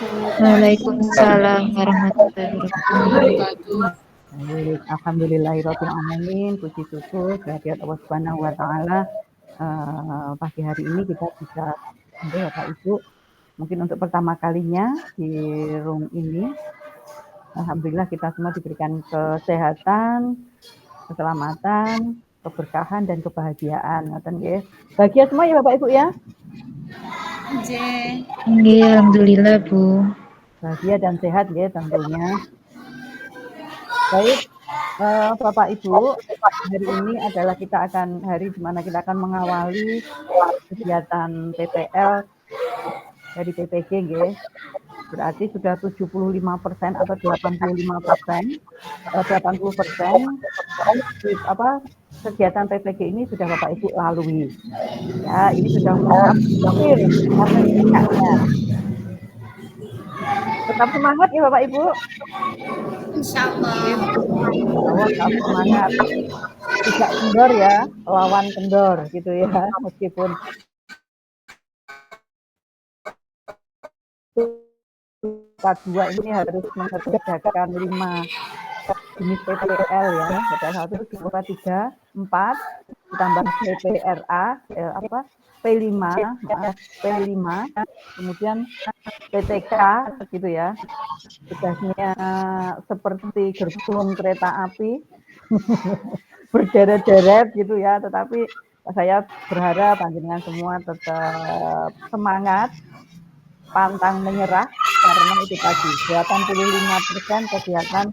Waalaikumsalam warahmatullahi wabarakatuh. Baik, alhamdulillahirabbil alamin, puji syukur kehadirat Allah Subhanahu wa taala. Pagi hari ini kita bisa Bapak Ibu, mungkin untuk pertama kalinya di room ini. Alhamdulillah kita semua diberikan kesehatan, keselamatan, keberkahan dan kebahagiaan. Ngoten nggih. Bahagia semua ya Bapak Ibu ya? Nggih, alhamdulillah Bu. Bahagia dan sehat ya tentunya. Baik, Bapak Ibu, hari ini adalah hari di mana kita akan mengawali kegiatan PPL dari PPG nggih. Berarti sudah 75% atau 85%, 80% kegiatan PPG ini sudah Bapak Ibu lalui. Ya, ini sudah hampir puncaknya. Tetap semangat ya Bapak Ibu. Insyaallah. Tetap semangat. Tidak kendor ya, lawan kendor gitu ya, meskipun K2 ini harus mengerjakan 5 jenis PPL ya, PPL 1, 2, 3, 4, ditambah PPRA, P5, kemudian PTK gitu ya, tugasnya seperti gerbong kereta api, berderet-deret gitu ya, tetapi saya berharap panjenengan semua tetap semangat, pantang menyerah, karena itu tadi 85% kegiatan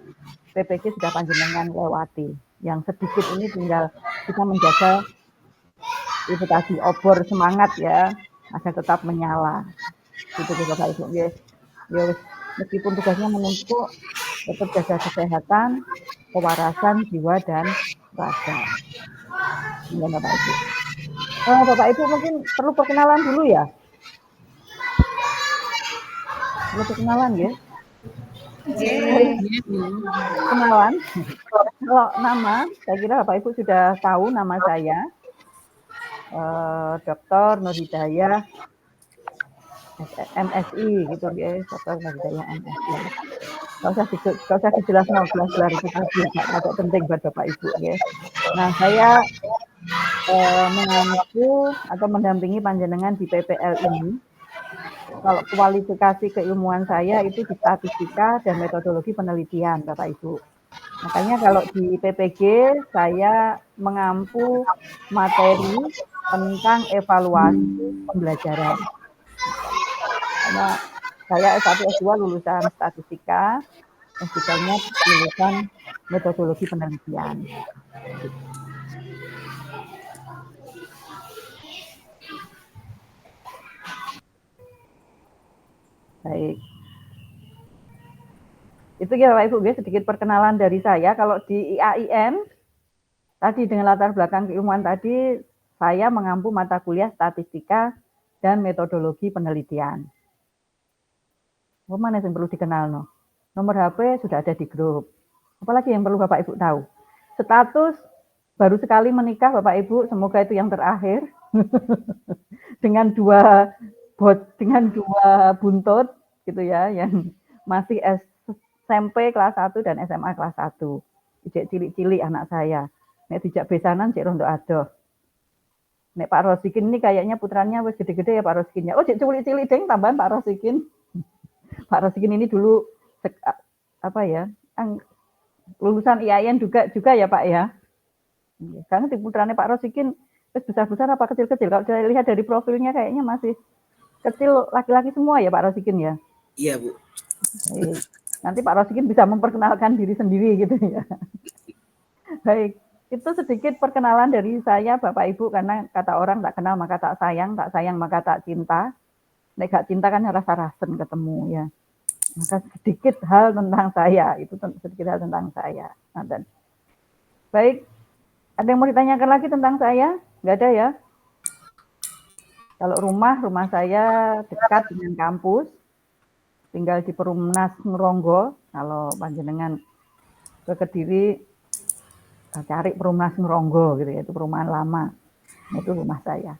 PPG sudah panjenengan lewati. Yang sedikit ini tinggal kita menjaga itu tadi obor semangat ya, agar tetap menyala. Gitu Bapak Ibu. Ya, meskipun tugasnya menumpuk, tetap jaga kesehatan, kewarasan jiwa dan raga. Ya, Bapak Ibu. Bapak Ibu mungkin perlu perkenalan dulu ya. Perlu perkenalan ya. Kenalan. Kalau nama, saya kira Bapak Ibu sudah tahu nama saya, Dr. Nur Hidayah, MSI gitu ya, Dr. Nur Hidayah MSI. Kalau usah dijelaskan gelar itu tadi, agak penting buat Bapak Ibu ya. Nah, saya mengaku atau mendampingi panjenengan di PPL ini. Kalau kualifikasi keilmuan saya itu di statistika dan metodologi penelitian, Bapak Ibu. Makanya kalau di PPG saya mengampu materi tentang evaluasi pembelajaran. Karena saya S1, S2 lulusan statistika, S3-nya lulusan metodologi penelitian. Baik. Itu ya Bapak Ibu, sedikit perkenalan dari saya. Kalau di IAIN, tadi dengan latar belakang keilmuan tadi, saya mengampu mata kuliah statistika dan metodologi penelitian. Mana yang perlu dikenal? Nomor HP sudah ada di grup. Apalagi yang perlu Bapak Ibu tahu? Status baru sekali menikah Bapak Ibu, semoga itu yang terakhir. dengan dua buntut gitu ya, yang masih SMP kelas 1 dan SMA kelas 1. Ijek cilik-cilik anak saya. Nek dijak besanan cek rondo adoh. Nek Pak Rosikin ini kayaknya putranya wis gede-gede ya Pak Rosikinnya. Oh, cek cilik-cilik deng tambahan Pak Rosikin. Pak Rosikin ini dulu lulusan IAIN juga ya Pak ya. Karena di putranya Pak Rosikin besar-besar apa kecil-kecil. Kalau saya lihat dari profilnya kayaknya masih kecil, laki-laki semua ya Pak Rosikin ya. Iya Bu. Baik. Nanti Pak Rosikin bisa memperkenalkan diri sendiri gitu ya. Baik, itu sedikit perkenalan dari saya Bapak Ibu, karena kata orang tak kenal maka tak sayang maka tak cinta. Nek gak cinta kan rasa-rasen ketemu ya. Maka sedikit hal tentang saya, itu sedikit hal tentang saya. Nah, dan baik, ada yang mau ditanyakan lagi tentang saya? Nggak ada ya? Kalau rumah saya dekat dengan kampus, tinggal di Perumnas Ngeronggo. Kalau panjenengan ke Kediri, cari Perumnas Ngeronggo gitu ya, itu perumahan lama. Itu rumah saya.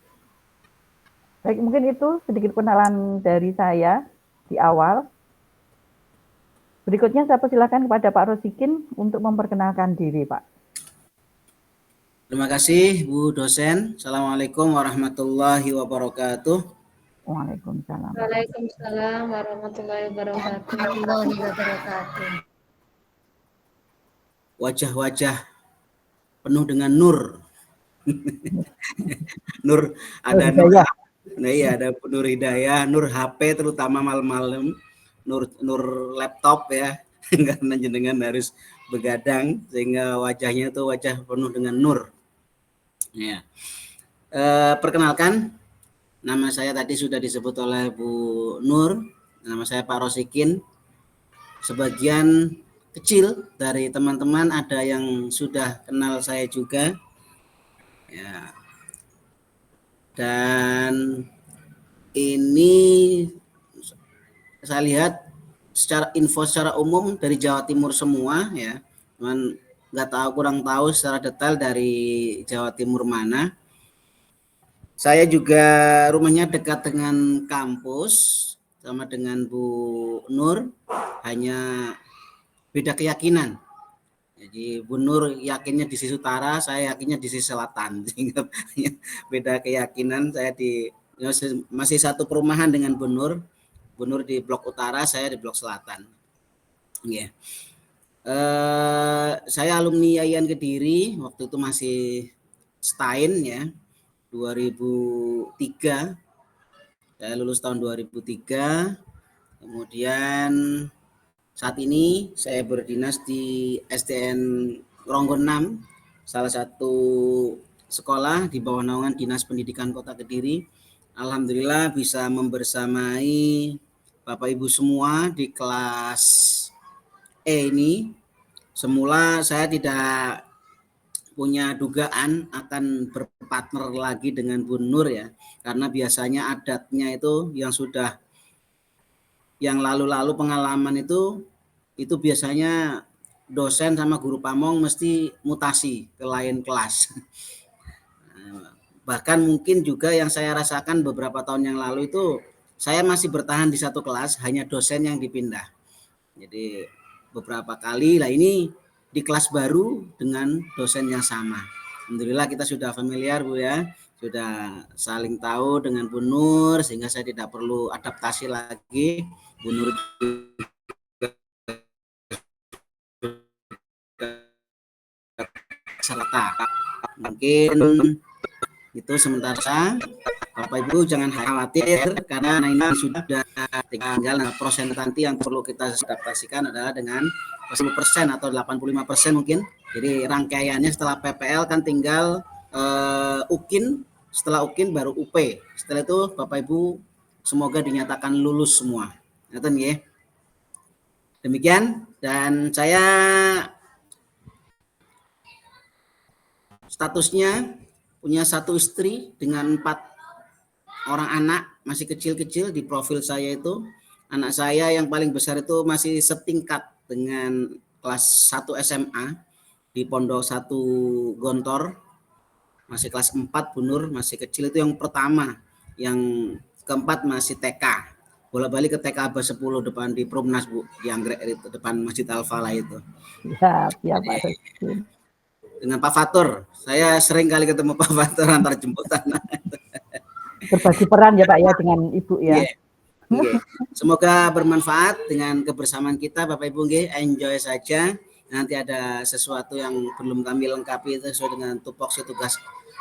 Baik, mungkin itu sedikit kenalan dari saya di awal. Berikutnya saya persilakan kepada Pak Rosikin untuk memperkenalkan diri, Pak. Terima kasih Bu dosen. Assalamualaikum warahmatullahi wabarakatuh. Waalaikumsalam. Waalaikumsalam warahmatullahi wabarakatuh. Warahmatullahi wabarakatuh. Wajah-wajah penuh dengan nur. Nur, ada nur, nah iya, ada Nur Hidayah, Nur HP terutama malam-malam, Nur laptop ya, karena jenengan harus begadang sehingga wajahnya itu wajah penuh dengan nur. Ya. Perkenalkan, nama saya tadi sudah disebut oleh Bu Nur, nama saya Pak Rosikin. Sebagian kecil dari teman-teman ada yang sudah kenal saya juga. Ya. Dan ini saya lihat secara umum dari Jawa Timur semua ya. Cuman kurang tahu secara detail dari Jawa Timur mana. Saya juga rumahnya dekat dengan kampus sama dengan Bu Nur, hanya beda keyakinan. Jadi Bu Nur yakinnya di sisi utara, saya yakinnya di sisi selatan. Sehingga beda keyakinan. Saya masih satu perumahan dengan Bu Nur. Bu Nur di blok utara, saya di blok selatan. Ya. Saya alumni Yayan Kediri, waktu itu masih Stein ya. 2003. Saya lulus tahun 2003. Kemudian saat ini saya berdinas di SDN Ronggon 6, salah satu sekolah di bawah naungan Dinas Pendidikan Kota Kediri. Alhamdulillah bisa membersamai Bapak Ibu semua di kelas E ini. Semula saya tidak punya dugaan akan berpartner lagi dengan Bu Nur ya, karena biasanya adatnya itu yang lalu-lalu pengalaman itu biasanya dosen sama guru pamong mesti mutasi ke lain kelas. Bahkan mungkin juga yang saya rasakan beberapa tahun yang lalu itu saya masih bertahan di satu kelas, hanya dosen yang dipindah. Jadi beberapa kali lah ini di kelas baru dengan dosen yang sama. Alhamdulillah kita sudah familiar Bu ya, sudah saling tahu dengan Bu Nur sehingga saya tidak perlu adaptasi lagi. Bu Nur serta mungkin itu sementara. Bapak Ibu jangan khawatir karena ini sudah tinggal proses nanti yang perlu kita adaptasikan adalah dengan 10% atau 85% mungkin. Jadi rangkaiannya setelah PPL kan tinggal UKIN, setelah UKIN baru UP. Setelah itu Bapak Ibu semoga dinyatakan lulus semua. Ngeten nggih. Demikian, dan saya statusnya punya satu istri dengan 4 orang anak masih kecil-kecil. Di profil saya itu anak saya yang paling besar itu masih setingkat dengan kelas 1 SMA di Pondok 1 Gontor, masih kelas 4 Bu Nur, masih kecil itu yang pertama. Yang keempat masih TK, bolak-balik ke TK Abah 10 depan di Promnas Bu, di Anggrek itu depan Masjid Al-Falah itu. Ya Pak Rosikin. Dengan Pak Fatur, saya sering kali ketemu Pak Fatur antar jemputan. Berbagi peran ya Pak ya dengan Ibu ya. Yeah. Semoga bermanfaat dengan kebersamaan kita Bapak Ibu, enjoy saja. Nanti ada sesuatu yang belum kami lengkapi itu sesuai dengan tupoksi tugas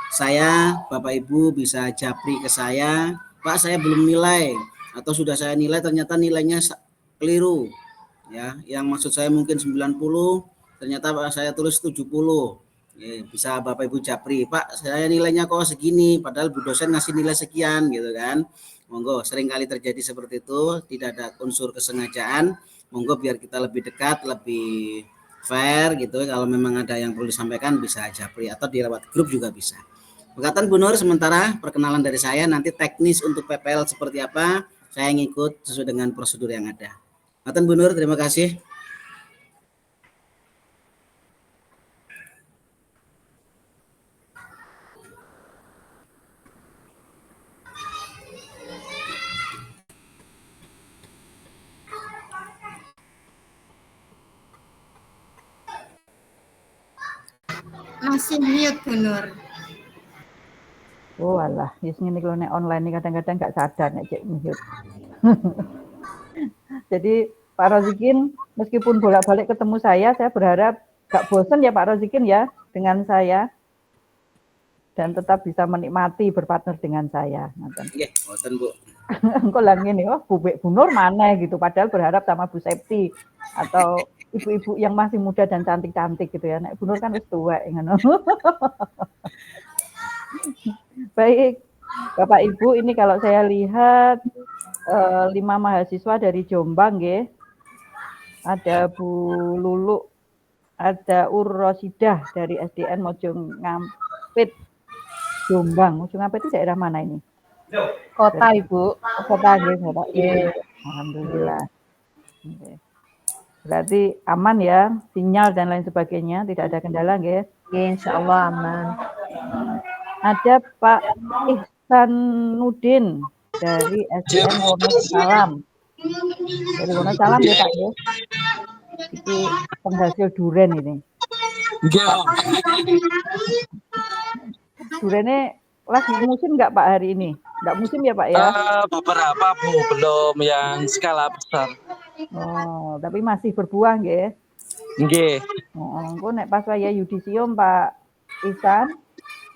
saya, Bapak Ibu bisa japri ke saya, Pak saya belum nilai atau sudah saya nilai ternyata nilainya keliru. Ya, yang maksud saya mungkin 90, ternyata saya tulis 70. Ya, bisa Bapak Ibu japri, Pak saya nilainya kok segini padahal Bu dosen ngasih nilai sekian gitu kan. Monggo, sering kali terjadi seperti itu, tidak ada unsur kesengajaan. Monggo biar kita lebih dekat, lebih fair gitu. Kalau memang ada yang perlu disampaikan bisa japri atau di lewat grup juga bisa. Berkatan Bu Nur, sementara perkenalan dari saya, nanti teknis untuk PPL seperti apa saya ngikut sesuai dengan prosedur yang ada. Berkatan Bu Nur, terima kasih. Masih mute, Bu Nur. Oh alah, yes ngene kalau nek online ini kadang-kadang nggak sadar nek cek mute. Jadi Pak Rozikin meskipun bolak-balik ketemu saya berharap gak bosan ya Pak Rozikin ya dengan saya dan tetap bisa menikmati berpartner dengan saya. Nggih, boten Bu. Engko lah ngene, oh Bu Nur mana gitu padahal berharap sama Bu Septi atau ibu-ibu yang masih muda dan cantik-cantik gitu ya. Nek Bu Nur kan wis tua ngono. Baik, Bapak Ibu, ini kalau saya lihat 5 mahasiswa dari Jombang, nggih. Ada Bu Lulu, ada Rosidah dari SDN Mojongampit, Jombang. Mojongampit itu daerah mana ini? Kota, Ibu. Kota, nggih, Bapak. Alhamdulillah. Oke. Berarti aman ya, sinyal dan lain sebagainya, tidak ada kendala, nggih. Insya Allah aman. Ada Pak Ihsanuddin dari SDN Wonosalam. Dari Wonosalam ya Pak ya. Ini penghasil duren ini. Durennya lagi musim nggak Pak hari ini? Nggak musim ya Pak ya? Beberapa Bu, belum yang skala besar. Oh, tapi masih berbuah nggih. Nggih. Oh, engko nek pas waya yudisium Pak Ihsan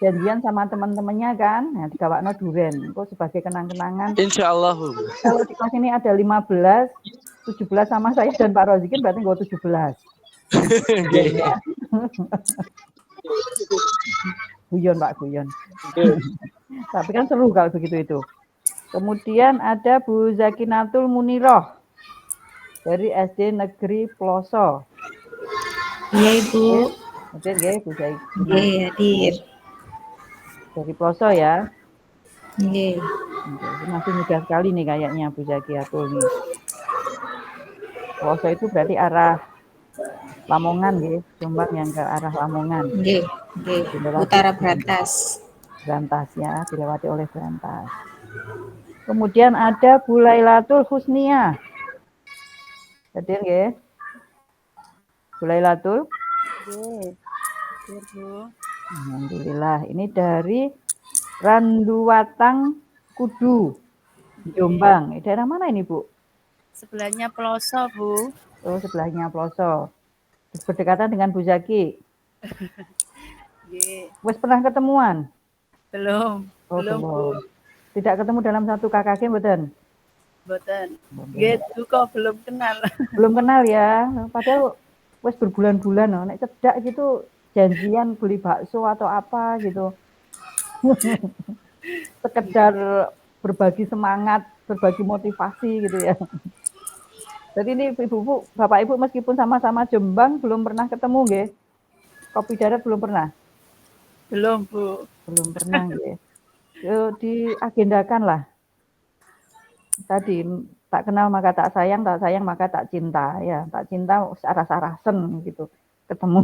janjian sama teman-temannya kan, nah digawakno duren, engko sebagai kenang-kenangan. Insyaallah. Kalau di kelas ini ada 15, 17 sama saya dan Pak Rozikin berarti gue 17. Guyon Pak, guyon. Tapi kan seru kalau begitu itu. Kemudian ada Bu Zakinatul Muniroh dari SD Negeri Ploso. Iya, Ibu. Kemudian ya Bu Zaik. Iya, hadir. Dari Ploso ya. Iya. Masih mudah sekali nih kayaknya Bu Zakinatul nih. Ploso itu berarti arah Lamongan ya, Jombang yang ke arah Lamongan. Iya, utara Brantas. Brantas ya, dilewati oleh Brantas. Kemudian ada Bu Lailatul Husnia. Hadir ya? Bu Lailatul? Alhamdulillah. Ini dari Randuwatang Kudu, Jombang. Daerah mana ini Bu? Sebelahnya Peloso, Bu. Oh, sebelahnya Ploso. Berdekatan dengan Bu Zaki. Wes pernah ketemuan? Belum. Oh, belum, Bu. Tidak ketemu dalam satu KKG, mboten? Mboten. Gitu kok belum kenal. Belum kenal ya. Padahal wes berbulan-bulan loh. Nek cedak gitu janjian beli bakso atau apa gitu. Sekedar berbagi semangat, berbagi motivasi gitu ya. Jadi ini ibu-ibu, bapak ibu meskipun sama-sama Jombang belum pernah ketemu nggih. Kopi darat belum pernah. Belum, Bu. Belum pernah nggih. Yo diagendakan lah. Tadi tak kenal maka tak sayang maka tak cinta ya. Tak cinta aras-arasen gitu. Ketemu.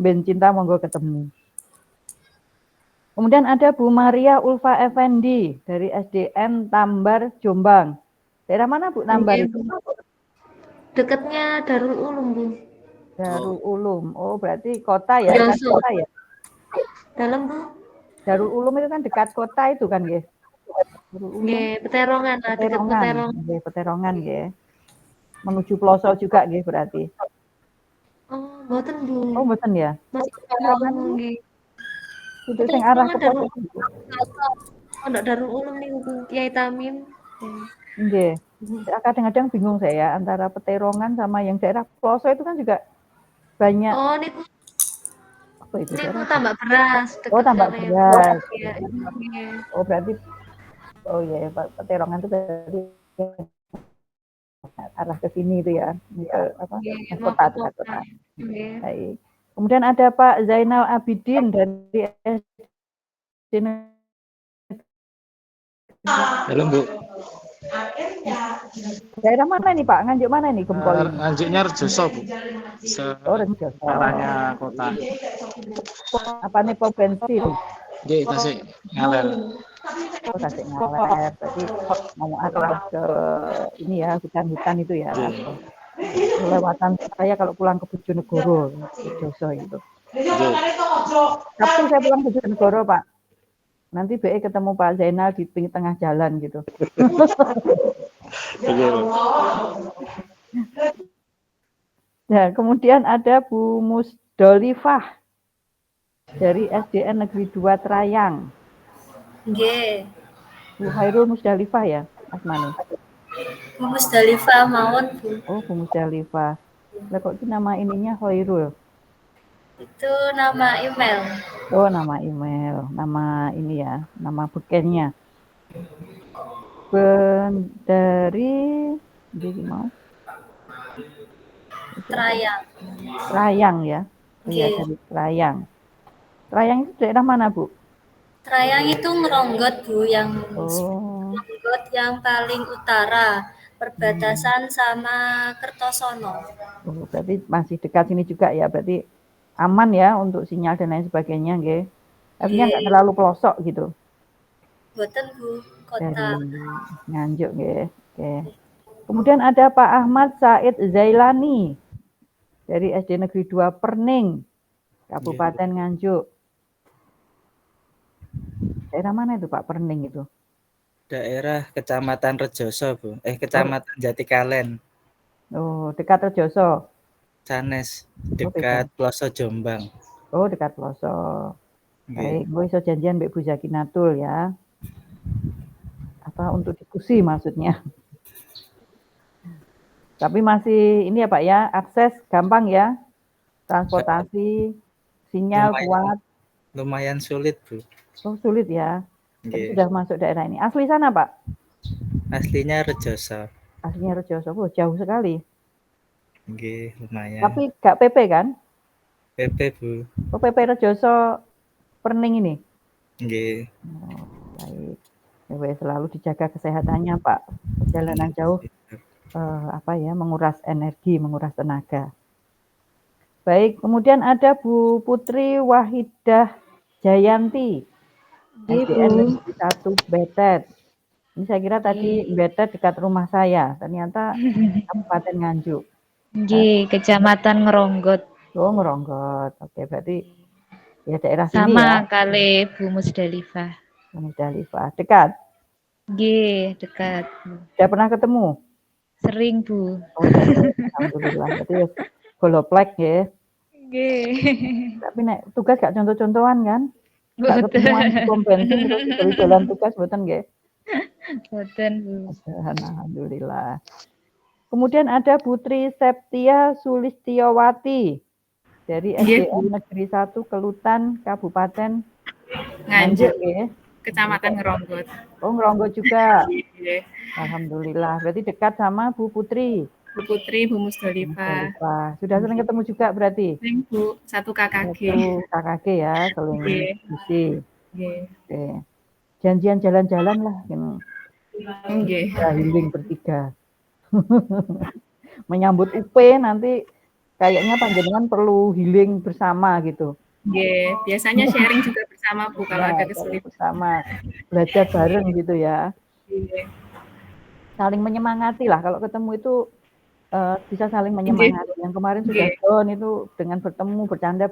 Ben cinta monggo ketemu. Kemudian ada Bu Maria Ulfa Effendi dari SDN Tambar Jombang. Daerah mana Bu Tambar itu? Dekatnya Darul Ulum, Bu. Darul Ulum. Oh, berarti kota ya, dekat kota ya. Dalam, Bu. Darul Ulum itu kan dekat kota itu kan, nggih. Nggih, Peterongan, dekat Peterongan. Nggih, Peterongan nggih. Menuju Ploso juga nggih berarti. Oh, mboten, Bu. Oh, mboten ya. Masih Peterongan nggih. Itu sing arah ke Ploso. Oh, ndak Darul Ulum nih, Bu. Kiai Tamim. Nggih. Kadang-kadang bingung saya antara Peterongan sama yang daerah Ploso itu kan juga banyak. Oh, niku. Apa itu? Niku Tambak Beras. Oh, Tambak Beras. Ya. Oh, berarti oh iya, Peterongan itu berarti arah ke sini itu ya. Apa? Kota. Baik. Kemudian ada Pak Zainal Abidin dari SD. Halo Bu. Daerah mana nih Pak? Nganjuk mana nih Gempol? Nganjuknya Rejoso Bu. Oh, Rejoso. Arahnya kota. Apa nih provinsi itu? Nggih, Tasik Ngaler. Oh, Tasik Ngaler. Berarti mau arah ke ini ya, hutan-hutan itu ya. Kelewatan saya kalau pulang ke Bojonegoro, Rejoso itu. Sabtu saya pulang ke Bojonegoro, Pak. Nanti BE ketemu Pak Zainal di tengah jalan gitu. Oke, Bu. Nah, kemudian ada Bu Musdolifah dari SDN Negeri 2 Trayang. Nggih. Bu Hairul Musdalifah ya, Mas Mani? Bu Musdalifah mawon, Bu. Oh, Bu Musdalifah. Lah kok itu nama ininya Hairul? Itu nama email. Oh, nama email, nama ini ya, nama bekennya. Dari jadi mau Trayang. Trayang ya. Iya, Nggih. dari Trayang. Trayang itu daerah mana, Bu? Trayang itu ngeronggot, Bu, yang Oh, ngeronggot yang paling utara, perbatasan sama Kertosono. oh, berarti masih dekat sini juga ya. Berarti aman ya untuk sinyal dan lain sebagainya, nggih. Artinya nggak Nggih. terlalu pelosok gitu Boten, Bu, dari kota. Nganjuk, nggih. Oke. Kemudian ada Pak Ahmad Said Zailani dari SD Negeri 2 Perning, Kabupaten Nganjuk. Daerah mana itu Pak Perning itu? Daerah Kecamatan Rejoso, Bu. Kecamatan Jatikalen, Oh, dekat Rejoso. Sanes, Oh, dekat Ploso Jombang. Oh, dekat pelosok. Nggih. Baik, gue iso janjian Mbak Bu Zakinatul ya. Apa untuk diskusi maksudnya. Tapi masih ini ya Pak ya, akses gampang ya. Transportasi, sinyal kuat. Lumayan sulit, Bu. Oh, sulit ya. Tapi Nggih. sudah masuk daerah ini. Asli sana Pak? Aslinya Rejoso. Aslinya Rejoso. Oh, jauh sekali. Nggih, lumayan. Tapi gak PP kan? PP, Bu. Oh, PP Rejoso Perning ini. Nggih. Oh, baik. Ya, selalu dijaga kesehatannya Pak. Perjalanan jauh menguras energi, menguras tenaga. Baik, kemudian ada Bu Putri Wahidah Jayanti, SDN Negeri 1 Betet. Ini saya kira tadi Betet dekat rumah saya, ternyata Kabupaten Nganjuk. Nggih, Kecamatan Ngeronggot. Oh, Ngeronggot. Oke, berarti ya daerah sini Sama ya. kali Bu Musdalifah. Musdalifah. Dekat? Nggih, dekat. Sudah pernah ketemu? Sering, Bu. Oh, alhamdulillah. Berarti ya goloplek ya. Nggih. Tapi nek tugas gak contoh-contohan kan? Gak ketemuan di pom bensin terus dari jalan tugas mboten nggih? Mboten, Bu. Alhamdulillah. Kemudian ada Putri Septia Sulistiyowati dari SDN Negeri 1 Kelutan, Kabupaten Nganjuk ya. Kecamatan Ngeronggot. Oh, Ngeronggot juga. Nggih. Alhamdulillah. Berarti dekat sama Bu Putri. Bu Putri, Bu Musdalifah. Sudah sering ketemu juga berarti? Sering, Bu. Satu KKG. Satu KKG ya, sering diskusi. Nggih. Oke. Janjian jalan-jalan lah. Nggih. Healing bertiga. Menyambut UP nanti kayaknya panjenengan perlu healing bersama gitu. Nggih, biasanya sharing juga bersama Bu kalau ada kesulitan. Bersama, belajar bareng gitu ya. Nggih. Saling menyemangati lah, kalau ketemu itu bisa saling menyemangati. Yang kemarin sudah down itu dengan bertemu, bercanda.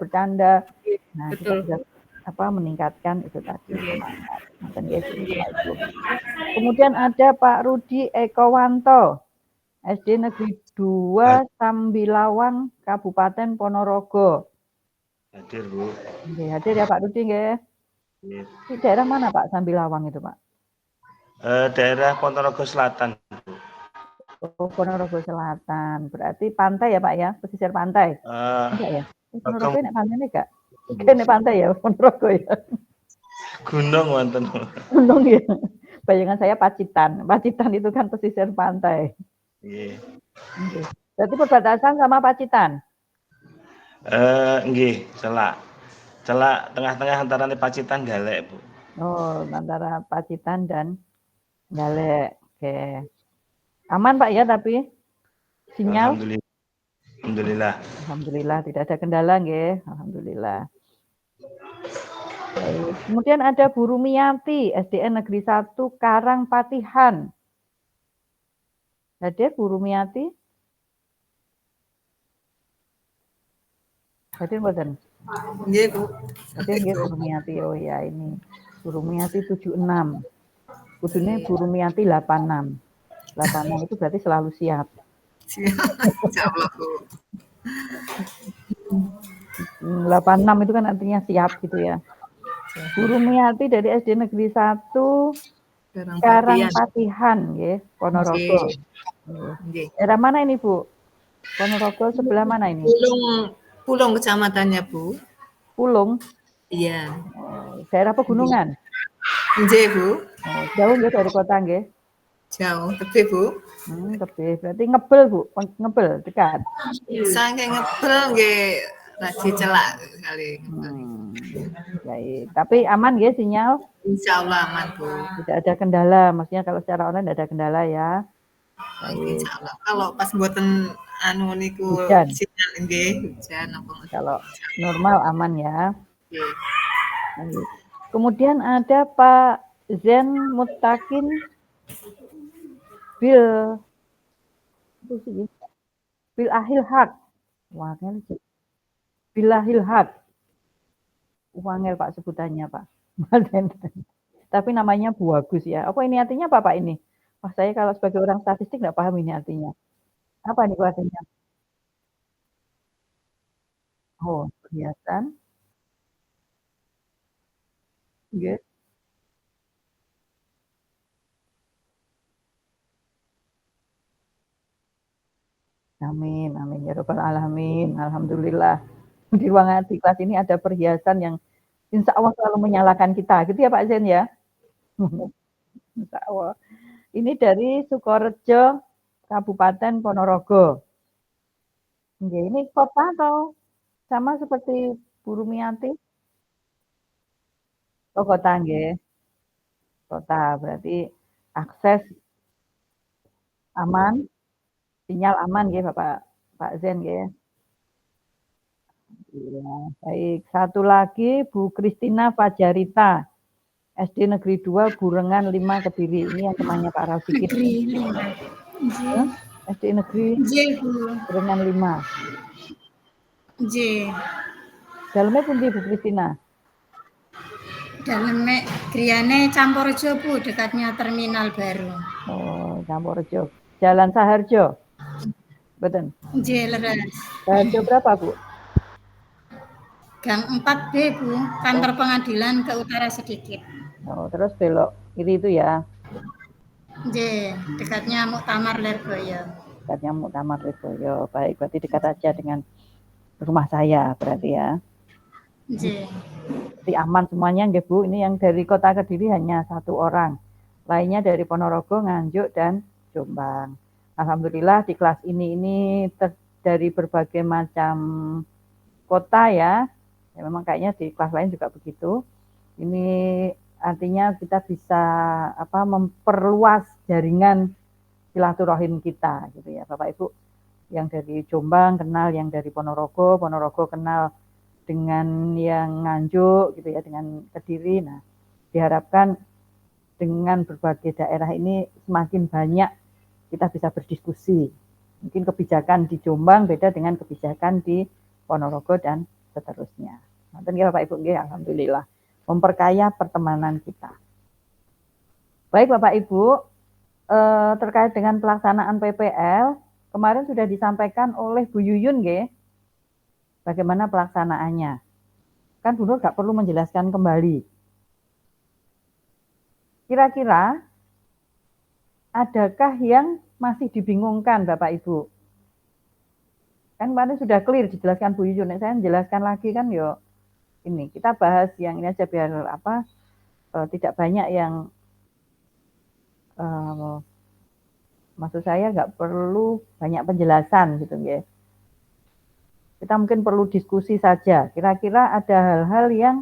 Nah, betul. Kita bisa meningkatkan itu tadi semangat. Kemudian ada Pak Rudi Ekowanto, SD Negeri 2 Sambilawang, Kabupaten Ponorogo. Hadir, Bu. Oke, hadir ya Pak Rudi nggih. Di daerah mana Pak Sambilawang itu Pak? Daerah Ponorogo Selatan. Oh, Ponorogo Selatan. Berarti pantai ya Pak ya, pesisir pantai. Enggak ya? Ponorogo ini pantai enggak? Ini pantai ya Ponorogo ya. Gunung wonten. Gunung ya. Bayangan saya Pacitan. Pacitan itu kan pesisir pantai. Nggih. Berarti perbatasan sama Pacitan. Nggih, celak tengah-tengah antara Pacitan Galek, Bu. Oh, antara Pacitan dan Galek. Oke. Aman Pak ya tapi sinyal? Alhamdulillah. Alhamdulillah tidak ada kendala nggih. Alhamdulillah. Baik. Kemudian ada Bu Rumiati, SDN Negeri 1 Karangpatihan. Hadir Bu Rumiati? Hadir mboten? Nggih, Bu. Hadir nggih Bu Rumiati. Oh ya ini Bu Rumiati 76. Kudune Bu Rumiati 86. 86 itu berarti selalu siap. Insyaallah, Bu. 86 itu kan artinya siap gitu ya. Bu Rumiati dari SD Negeri 1 Karangpatihan nggih, Ponorogo. Nggih. Daerah mana ini, Bu? Ponorogo sebelah mana ini? Pulung kecamatannya, Bu. Pulung. Iya. Daerah pegunungan. Nggih, Bu. Oh, jauh nggih dari kota nggih? Jauh, tebih, Bu. Tebih. Berarti ngebel, Bu. Ngebel dekat. Saking ngebel nggih lagi celak kali. Baik. Tapi aman nggih sinyal? Insyaallah aman, Bu. Tidak ada kendala. Maksudnya kalau secara online tidak ada kendala ya. Baik. Insyaallah. Kalau pas buatan anu niku Hujan. sinyal nggih hujan apa kalau normal aman ya. Nggih. Baik. Kemudian ada Pak Zen Mutakin Bil Ahil Haq. Wangel Bil Ahil Haq. Wangel Pak sebutannya Pak. Tapi namanya bagus ya. Apa ini artinya apa Pak ini? Wah, saya kalau sebagai orang statistik nggak paham ini artinya. Apa ini artinya? Oh, perhiasan. Nggih. Amin, amin ya rabbal alamin. Alhamdulillah. Di ruangan di kelas ini ada perhiasan yang insya Allah selalu menyalakan kita. Gitu ya Pak Zen ya? Insya Allah. Ini dari Sukorejo, Kabupaten Ponorogo. Ini kota atau sama seperti Bu Rumiati? Oh kota nggih. Kota berarti akses aman, sinyal aman nggih Pak Zen nggih. Ya, baik. Satu lagi Bu Kristina Fajarita. SD Negeri 2 Burengan 5 Kediri. Ini yang temannya Pak Rausikit. Negeri 5. SD Negeri Burengan 5. Nggih. Dalamnya pundi Bu Kristina? Dalamnya griyane Campurjo Bu, dekatnya terminal baru. Oh, Campurjo. Jalan Saharjo. Betul. Nggih, leres. Saharjo berapa, Bu? Gang 4B Bu, kantor pengadilan ke utara sedikit. Oh, terus belok kiri itu ya. Nggih, dekatnya Muktamar Lirboyo. Dekatnya Muktamar Lirboyo. Baik, berarti dekat aja dengan rumah saya berarti ya. Nggih. Jadi aman semuanya nggih Bu. Ini yang dari Kota Kediri hanya 1 orang. Lainnya dari Ponorogo, Nganjuk dan Jombang. Alhamdulillah di kelas ini dari berbagai macam kota ya. Ya memang kayaknya di kelas lain juga begitu. Ini artinya kita bisa memperluas jaringan silaturahim kita gitu ya Bapak Ibu. Yang dari Jombang kenal yang dari Ponorogo, Ponorogo kenal dengan yang Nganjuk gitu ya, dengan Kediri. Nah, diharapkan dengan berbagai daerah ini semakin banyak kita bisa berdiskusi. Mungkin kebijakan di Jombang beda dengan kebijakan di Ponorogo dan seterusnya. Nanti Bapak Ibu nggih, alhamdulillah memperkaya pertemanan kita. Baik Bapak Ibu, terkait dengan pelaksanaan PPL kemarin sudah disampaikan oleh Bu Yuyun nggih. Bagaimana pelaksanaannya? Kan Bu Nur nggak perlu menjelaskan kembali. Kira-kira adakah yang masih dibingungkan Bapak Ibu? Kan kemarin sudah clear dijelaskan Bu Yuyun. Saya menjelaskan lagi kan yo. Ini kita bahas yang ini aja biar tidak banyak yang maksud saya nggak perlu banyak penjelasan gitu ya. Kita mungkin perlu diskusi saja. Kira-kira ada hal-hal yang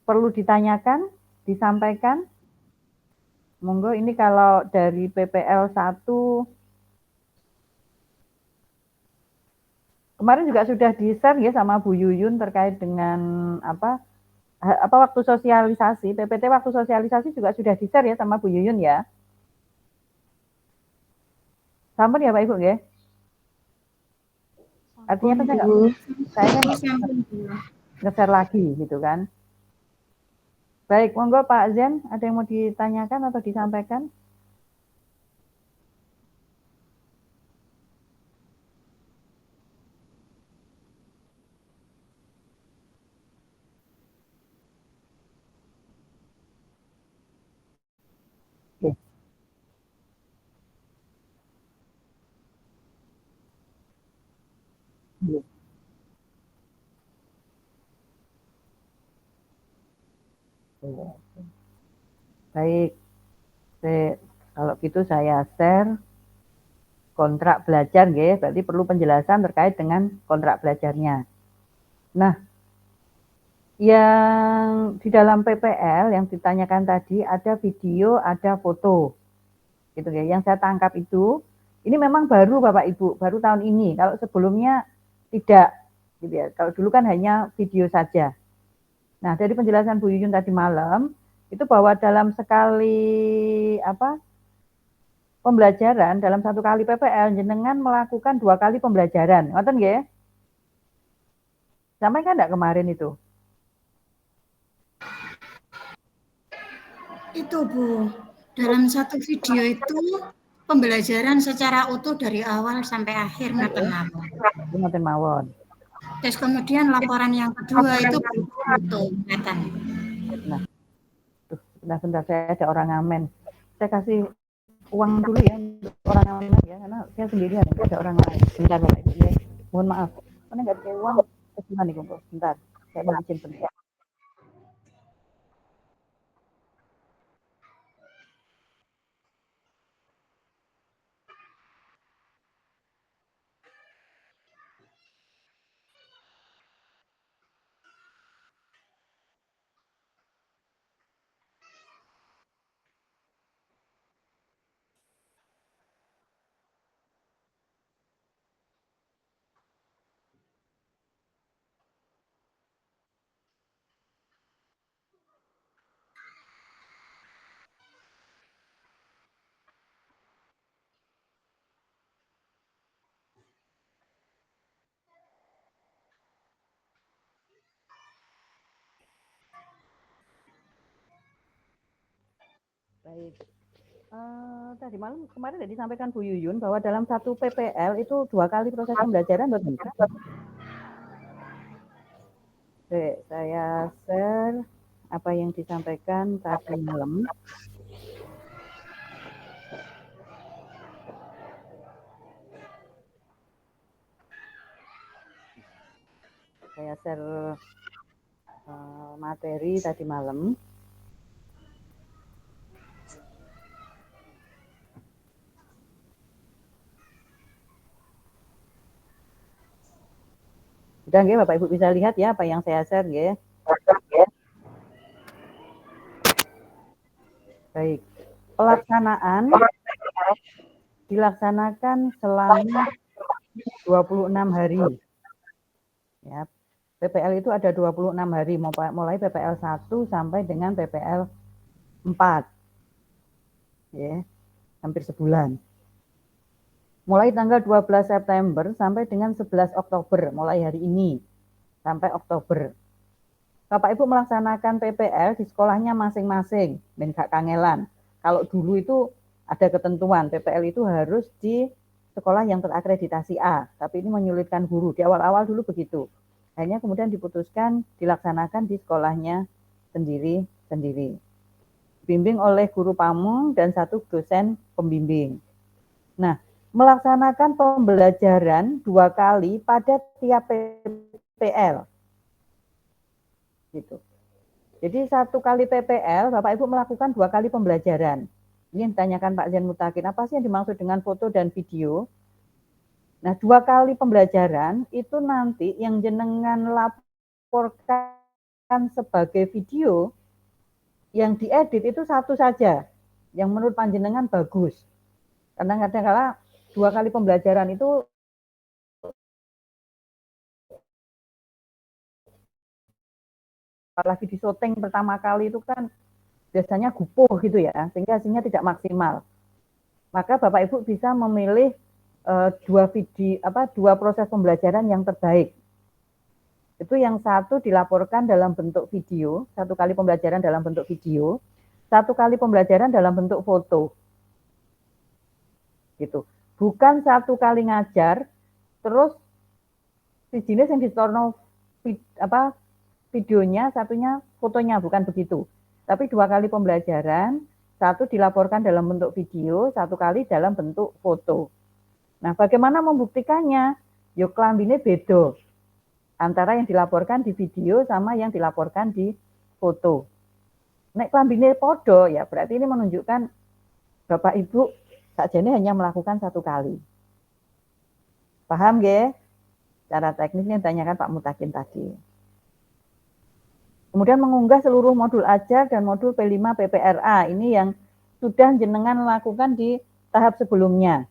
perlu ditanyakan, disampaikan. Monggo ini kalau dari PPL 1 kemarin juga sudah di-share ya sama Bu Yuyun terkait dengan apa waktu sosialisasi, PPT waktu sosialisasi juga sudah di-share ya sama Bu Yuyun ya. Sampun ya Pak Ibu nggih? Artinya kan saya kan nge-share lagi gitu kan. Baik, monggo Pak Zen, ada yang mau ditanyakan atau disampaikan? Baik, kalau gitu saya share kontrak belajar, ya. Berarti perlu penjelasan terkait dengan kontrak belajarnya. Nah, yang di dalam PPL yang ditanyakan tadi ada video, ada foto, gitu ya. Yang saya tangkap itu, ini memang baru Bapak Ibu, baru tahun ini. Kalau sebelumnya tidak, gitu ya. Kalau dulu kan hanya video saja. Nah, dari penjelasan Bu Yuyun tadi malam, itu bahwa dalam sekali pembelajaran, dalam satu kali PPL, jenengan melakukan 2 kali pembelajaran. Ngoten nggih? Sampai kan enggak kemarin itu? Itu Bu, dalam satu video itu pembelajaran secara utuh dari awal sampai akhir ngaten mawon. Ngaten mawon. Terus kemudian laporan yang kedua itu foto ngaten. Nah, sebentar saya ada orang ngamen. Saya kasih uang dulu ya untuk orang ngamen ya, karena saya sendirian, ada orang lain. Bentar Bapak Ibu ya. Mohon maaf. Karena enggak ada uang, gimana nih Kumpul? Bentar, saya mau izin bentar. Baik. Tadi malam kemarin sudah disampaikan Bu Yuyun bahwa dalam satu PPL itu 2 kali proses pembelajaran, betul? Oke, saya share apa yang disampaikan tadi malam. Saya share materi tadi malam. Udah nggih Bapak Ibu bisa lihat ya apa yang saya share nggih. Baik. Pelaksanaan dilaksanakan selama 26 hari. Ya. PPL itu ada 26 hari mulai PPL 1 sampai dengan PPL 4. Ya. Hampir sebulan. Mulai tanggal 12 September sampai dengan 11 Oktober, mulai hari ini sampai Oktober. Bapak Ibu melaksanakan PPL di sekolahnya masing-masing, ben gak kangelan. Kalau dulu itu ada ketentuan, PPL itu harus di sekolah yang terakreditasi A, tapi ini menyulitkan guru. Di awal-awal dulu begitu. Akhirnya kemudian diputuskan dilaksanakan di sekolahnya sendiri-sendiri. Bimbing oleh guru pamong dan 1 dosen pembimbing. Nah, melaksanakan pembelajaran 2 kali pada tiap PPL. Gitu. Jadi 1 kali PPL, Bapak Ibu melakukan 2 kali pembelajaran. Ini yang ditanyakan Pak Zen Mutakin, apa sih yang dimaksud dengan foto dan video? Nah, 2 kali pembelajaran itu nanti yang jenengan laporkan sebagai video, yang diedit itu 1 saja, yang menurut panjenengan bagus. Karena kadang-kadang 2 kali pembelajaran itu apalagi di syuting pertama kali itu kan biasanya gupuh gitu ya, sehingga hasilnya tidak maksimal. Maka Bapak Ibu bisa memilih dua proses pembelajaran yang terbaik. Itu yang satu dilaporkan dalam bentuk video, satu kali pembelajaran dalam bentuk video, satu kali pembelajaran dalam bentuk foto. Gitu. Bukan satu kali ngajar, terus si jenis yang disetorno videonya, satunya fotonya, bukan begitu. Tapi dua kali pembelajaran, satu dilaporkan dalam bentuk video, satu kali dalam bentuk foto. Nah, bagaimana membuktikannya? Yo klambine beda antara yang dilaporkan di video sama yang dilaporkan di foto. Nek klambine podo, ya berarti ini menunjukkan Bapak Ibu sakjane hanya melakukan satu kali. Paham nggih? Cara teknisnya ditanyakan Pak Mutakin tadi. Kemudian mengunggah seluruh modul ajar dan modul P5 PPRA. Ini yang sudah jenengan lakukan di tahap sebelumnya.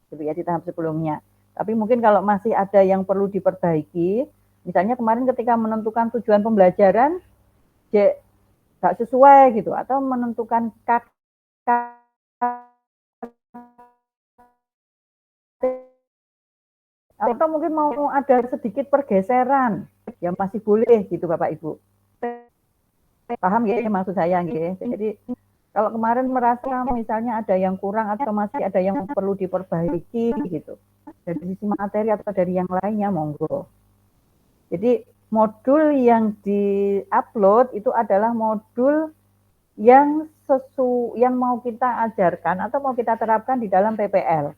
Gitu ya, di tahap sebelumnya. Tapi mungkin kalau masih ada yang perlu diperbaiki, misalnya kemarin ketika menentukan tujuan pembelajaran, nggak sesuai gitu, atau menentukan atau mungkin mau ada sedikit pergeseran, ya masih boleh gitu Bapak Ibu. Paham ya maksud saya gitu. Jadi kalau kemarin merasa misalnya ada yang kurang atau masih ada yang perlu diperbaiki gitu, dari sisi materi atau dari yang lainnya, monggo. Jadi modul yang di-upload itu adalah modul yang mau kita ajarkan atau mau kita terapkan di dalam PPL.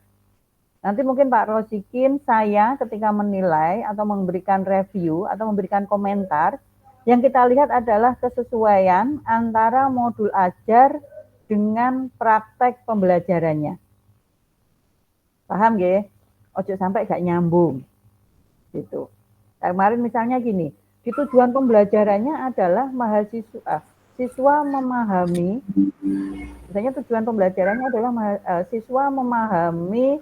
Nanti mungkin Pak Rosikin, saya ketika menilai atau memberikan review atau memberikan komentar, yang kita lihat adalah kesesuaian antara modul ajar dengan praktek pembelajarannya. Paham ya? Ojo sampai gak nyambung. Gitu. Kemarin misalnya gini, di tujuan pembelajarannya adalah siswa memahami, misalnya tujuan pembelajarannya adalah siswa memahami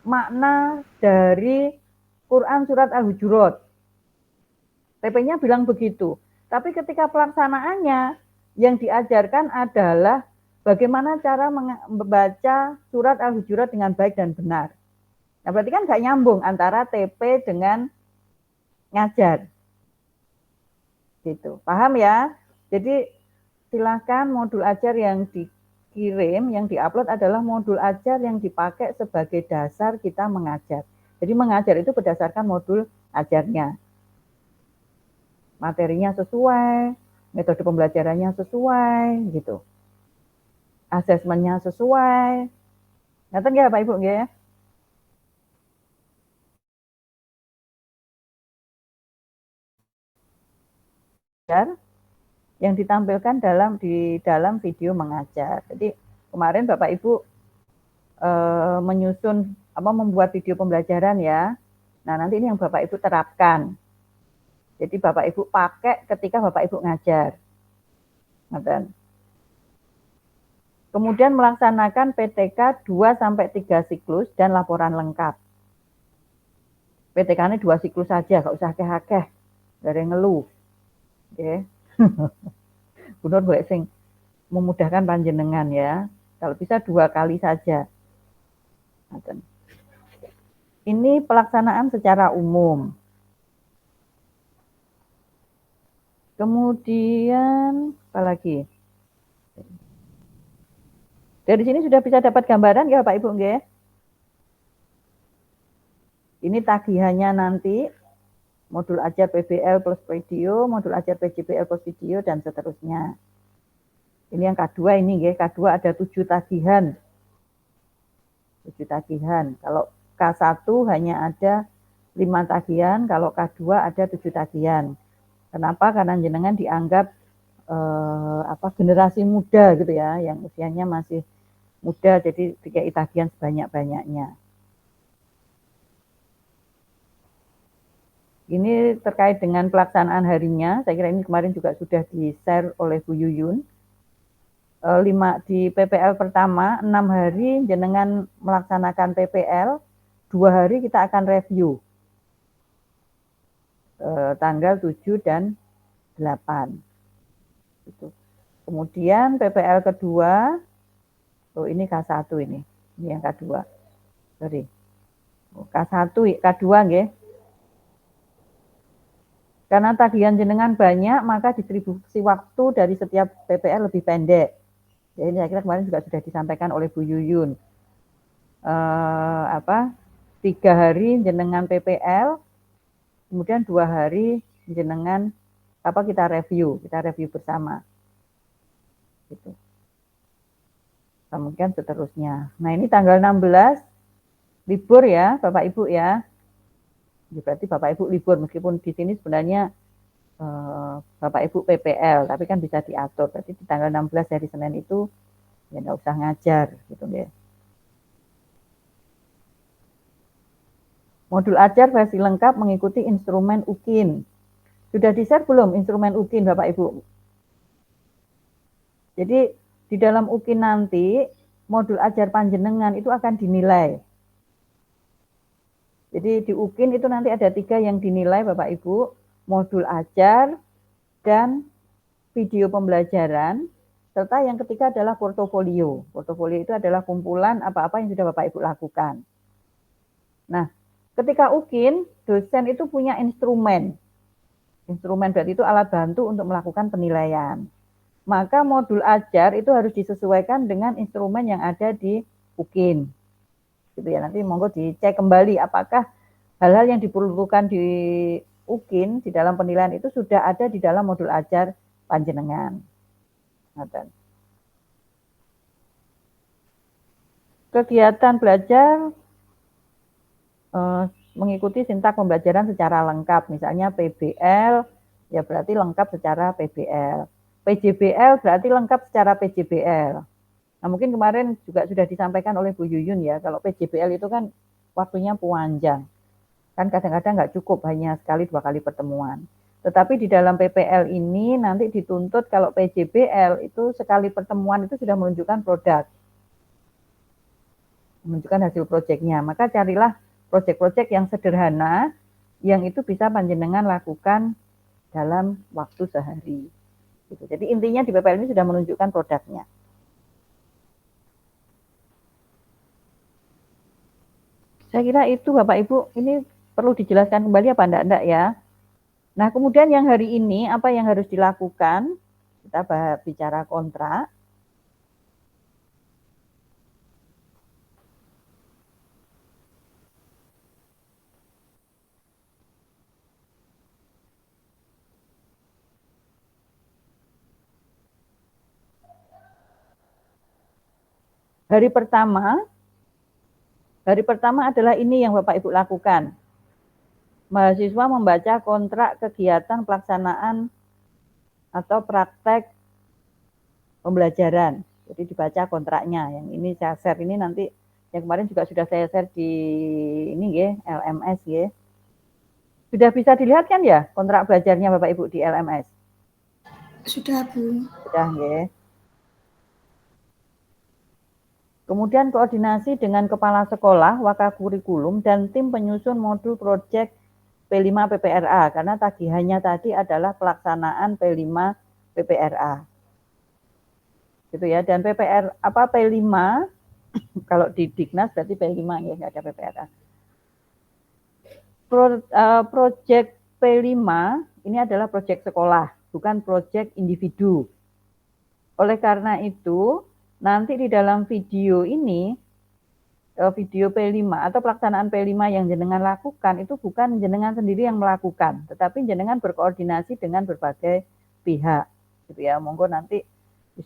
makna dari Quran Surat Al-Hujurat. TP-nya bilang begitu. Tapi ketika pelaksanaannya, yang diajarkan adalah bagaimana cara membaca Surat Al-Hujurat dengan baik dan benar. Nah, berarti kan nggak nyambung antara TP dengan ngajar. Gitu. Paham ya? Jadi silakan modul ajar yang dikirim, yang diupload adalah modul ajar yang dipakai sebagai dasar kita mengajar. Jadi mengajar itu berdasarkan modul ajarnya. Materinya sesuai, metode pembelajarannya sesuai, gitu. Asesmennya sesuai. Ngerti nggak Pak Ibu nggih ya? Yang ditampilkan di dalam video mengajar. Jadi kemarin Bapak Ibu membuat video pembelajaran ya. Nah, nanti ini yang Bapak Ibu terapkan. Jadi Bapak Ibu pakai ketika Bapak Ibu ngajar. Kemudian melaksanakan PTK 2-3 siklus dan laporan lengkap. PTK-nya 2 siklus saja, gak usah akeh-akeh. Dari ngeluh. Oke. Benar boleh sing memudahkan panjenengan ya. Kalau bisa 2 kali saja. Ini pelaksanaan secara umum. Kemudian apa lagi? Dari sini sudah bisa dapat gambaran ya Pak Ibu nggih? Ini tagihannya nanti modul ajar PBL plus video, modul ajar PJBL plus video dan seterusnya. Ini yang K2 ini nggih, K2 ada 7 tagihan. 7 tagihan. Kalau K1 hanya ada 5 tagihan, kalau K2 ada 7 tagihan. Kenapa? Karena jenengan dianggap generasi muda gitu ya, yang usianya masih muda, jadi dikai tagihan sebanyak-banyaknya. Ini terkait dengan pelaksanaan harinya, saya kira ini kemarin juga sudah di-share oleh Bu Yuyun. Di PPL pertama, 6 hari jenengan melaksanakan PPL, 2 hari kita akan review. Tanggal 7 dan 8. Gitu. Kemudian PPL kedua, ini K1 ini yang K2. sorry. K1, K2 nggih. Karena tagihan jenengan banyak, maka distribusi waktu dari setiap PPL lebih pendek. Jadi saya kira kemarin juga sudah disampaikan oleh Bu Yuyun. 3 hari jenengan PPL, kemudian 2 hari jenengan kita review bersama. Gitu. Kemudian seterusnya. Nah ini tanggal 16 libur ya Bapak Ibu ya. Berarti Bapak Ibu libur meskipun di sini sebenarnya Bapak Ibu PPL, tapi kan bisa diatur. Berarti di tanggal 16 hari Senin itu ya nggak usah ngajar gitu ya. Modul ajar versi lengkap mengikuti instrumen UKIN. Sudah di-share belum instrumen UKIN Bapak Ibu? Jadi di dalam UKIN nanti modul ajar panjenengan itu akan dinilai. Jadi di UKIN itu nanti ada 3 yang dinilai Bapak Ibu, modul ajar dan video pembelajaran, serta yang ketiga adalah portofolio. Portofolio itu adalah kumpulan apa-apa yang sudah Bapak Ibu lakukan. Nah, ketika UKIN, dosen itu punya instrumen. Instrumen berarti itu alat bantu untuk melakukan penilaian. Maka modul ajar itu harus disesuaikan dengan instrumen yang ada di UKIN. Gitu ya, nanti monggo dicek kembali apakah hal-hal yang diperlukan di UKIN di dalam penilaian itu sudah ada di dalam modul ajar panjenengan. Kegiatan belajar mengikuti sintak pembelajaran secara lengkap, misalnya PBL ya berarti lengkap secara PBL, PJBL berarti lengkap secara PJBL. Nah mungkin kemarin juga sudah disampaikan oleh Bu Yuyun ya, kalau PJBL itu kan waktunya panjang, kan kadang-kadang nggak cukup hanya sekali 2 kali pertemuan. Tetapi di dalam PPL ini nanti dituntut kalau PJBL itu sekali pertemuan itu sudah menunjukkan produk, menunjukkan hasil proyeknya. Maka carilah proyek-proyek yang sederhana, yang itu bisa panjenengan lakukan dalam waktu sehari. Gitu. Jadi intinya di PPL ini sudah menunjukkan produknya. Saya kira itu Bapak Ibu, ini perlu dijelaskan kembali apa enggak ya. Nah kemudian yang hari ini apa yang harus dilakukan, kita bicara kontrak. Hari pertama adalah ini yang Bapak Ibu lakukan. Mahasiswa membaca kontrak kegiatan pelaksanaan atau praktek pembelajaran. Jadi dibaca kontraknya. Yang ini saya share ini nanti yang kemarin juga sudah saya share di ini ya, LMS ya. Sudah bisa dilihat kan ya kontrak belajarnya Bapak Ibu di LMS? Sudah Bu. Sudah ya. Kemudian koordinasi dengan kepala sekolah, wakakurikulum, dan tim penyusun modul proyek P5 PPRA, karena tagihannya tadi adalah pelaksanaan P5 PPRA. Gitu ya, dan P5, kalau di Dignas berarti P5 ya, nggak ada PPRA. Proyek P5 ini adalah proyek sekolah, bukan proyek individu. Oleh karena itu, nanti di dalam video ini, video P5 atau pelaksanaan P5 yang jenengan lakukan itu bukan jenengan sendiri yang melakukan, tetapi jenengan berkoordinasi dengan berbagai pihak. Gitu ya, monggo nanti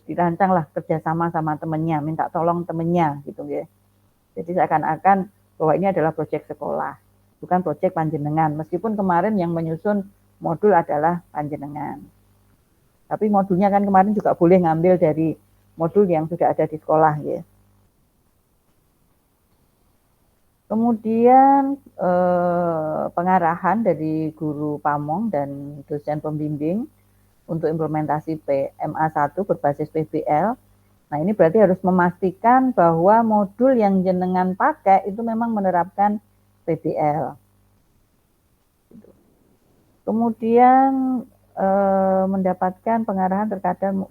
dirancanglah kerjasama sama temennya, minta tolong temennya gitu ya. Jadi seakan-akan bahwa ini adalah proyek sekolah, bukan proyek panjenengan. Meskipun kemarin yang menyusun modul adalah panjenengan. Tapi modulnya kan kemarin juga boleh ngambil dari modul yang sudah ada di sekolah ya. Kemudian pengarahan dari guru pamong dan dosen pembimbing untuk implementasi PMA1 berbasis PBL. Nah ini berarti harus memastikan bahwa modul yang jenengan pakai itu memang menerapkan PBL. Kemudian mendapatkan pengarahan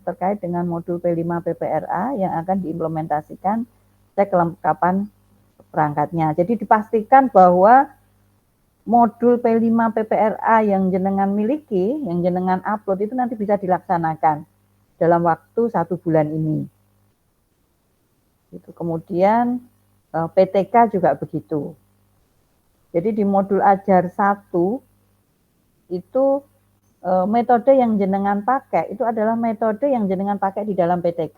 terkait dengan modul P5 PPRA yang akan diimplementasikan, cek kelengkapan perangkatnya. Jadi dipastikan bahwa modul P5 PPRA yang jenengan miliki, yang jenengan upload itu nanti bisa dilaksanakan dalam waktu 1 bulan ini. Kemudian PTK juga begitu. Jadi di modul ajar 1 itu metode yang jenengan pakai itu adalah metode yang jenengan pakai di dalam PTK.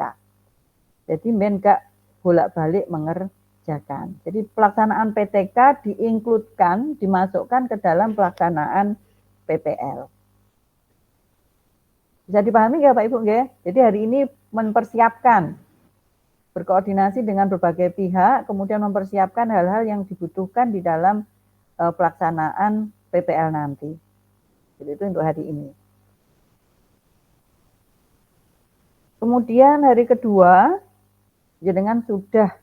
Jadi men gak bolak-balik mengerjakan. Jadi pelaksanaan PTK diinkludkan, dimasukkan ke dalam pelaksanaan PPL. Bisa dipahami nggak Pak Ibu? Nggak? Jadi hari ini mempersiapkan, berkoordinasi dengan berbagai pihak, kemudian mempersiapkan hal-hal yang dibutuhkan di dalam pelaksanaan PPL nanti. Jadi itu untuk hari ini. Kemudian hari kedua, jenengan sudah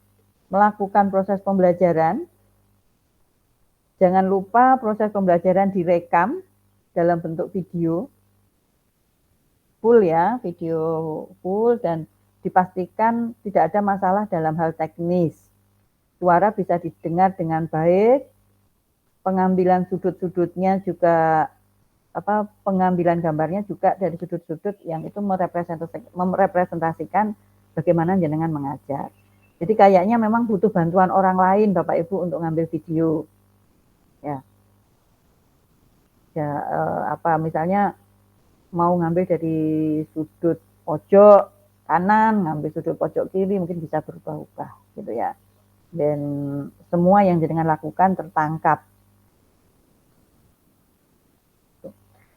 melakukan proses pembelajaran. Jangan lupa proses pembelajaran direkam dalam bentuk video. Full ya, video full dan dipastikan tidak ada masalah dalam hal teknis. Suara bisa didengar dengan baik, pengambilan sudut-sudutnya juga pengambilan gambarnya juga dari sudut-sudut yang itu merepresentasikan bagaimana jenengan mengajar. Jadi kayaknya memang butuh bantuan orang lain Bapak Ibu untuk ngambil video. Ya. Misalnya mau ngambil dari sudut pojok kanan, ngambil sudut pojok kiri, mungkin bisa berubah-ubah gitu ya. Dan semua yang jenengan lakukan tertangkap.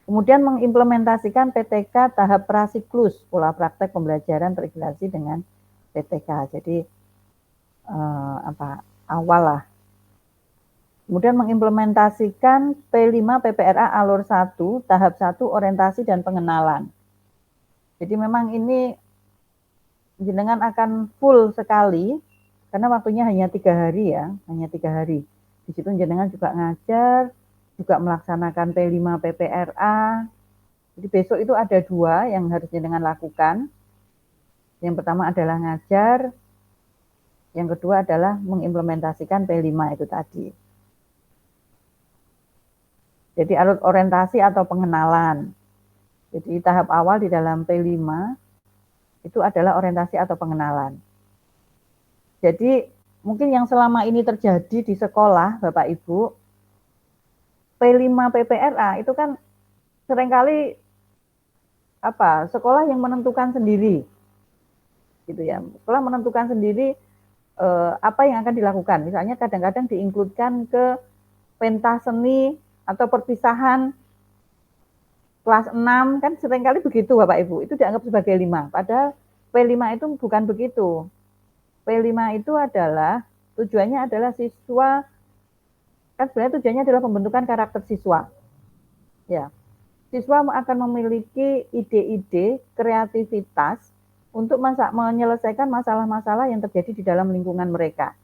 Kemudian mengimplementasikan PTK tahap prasiklus, pola praktek pembelajaran terintegrasi dengan PTK. Jadi awal lah. Kemudian mengimplementasikan P5 PPRA alur 1, tahap 1 orientasi dan pengenalan. Jadi memang ini jenengan akan full sekali, karena waktunya hanya 3 hari ya, hanya 3 hari. Di situ jenengan juga ngajar, juga melaksanakan P5 PPRA. Jadi besok itu ada 2 yang harus jenengan lakukan. Yang pertama adalah ngajar, yang kedua adalah mengimplementasikan P5 itu tadi. Jadi alur orientasi atau pengenalan. Jadi tahap awal di dalam P5 itu adalah orientasi atau pengenalan. Jadi mungkin yang selama ini terjadi di sekolah Bapak Ibu, P5 PPRA itu kan seringkali sekolah yang menentukan sendiri. Gitu ya. Sekolah menentukan sendiri apa yang akan dilakukan. Misalnya kadang-kadang diinkludkan ke pentas seni atau perpisahan kelas 6, kan seringkali begitu Bapak Ibu, itu dianggap sebagai 5. Padahal P5 itu bukan begitu. P5 itu adalah, tujuannya adalah siswa, kan sebenarnya tujuannya adalah pembentukan karakter siswa. Ya, siswa akan memiliki ide-ide, kreativitas untuk menyelesaikan masalah-masalah yang terjadi di dalam lingkungan mereka.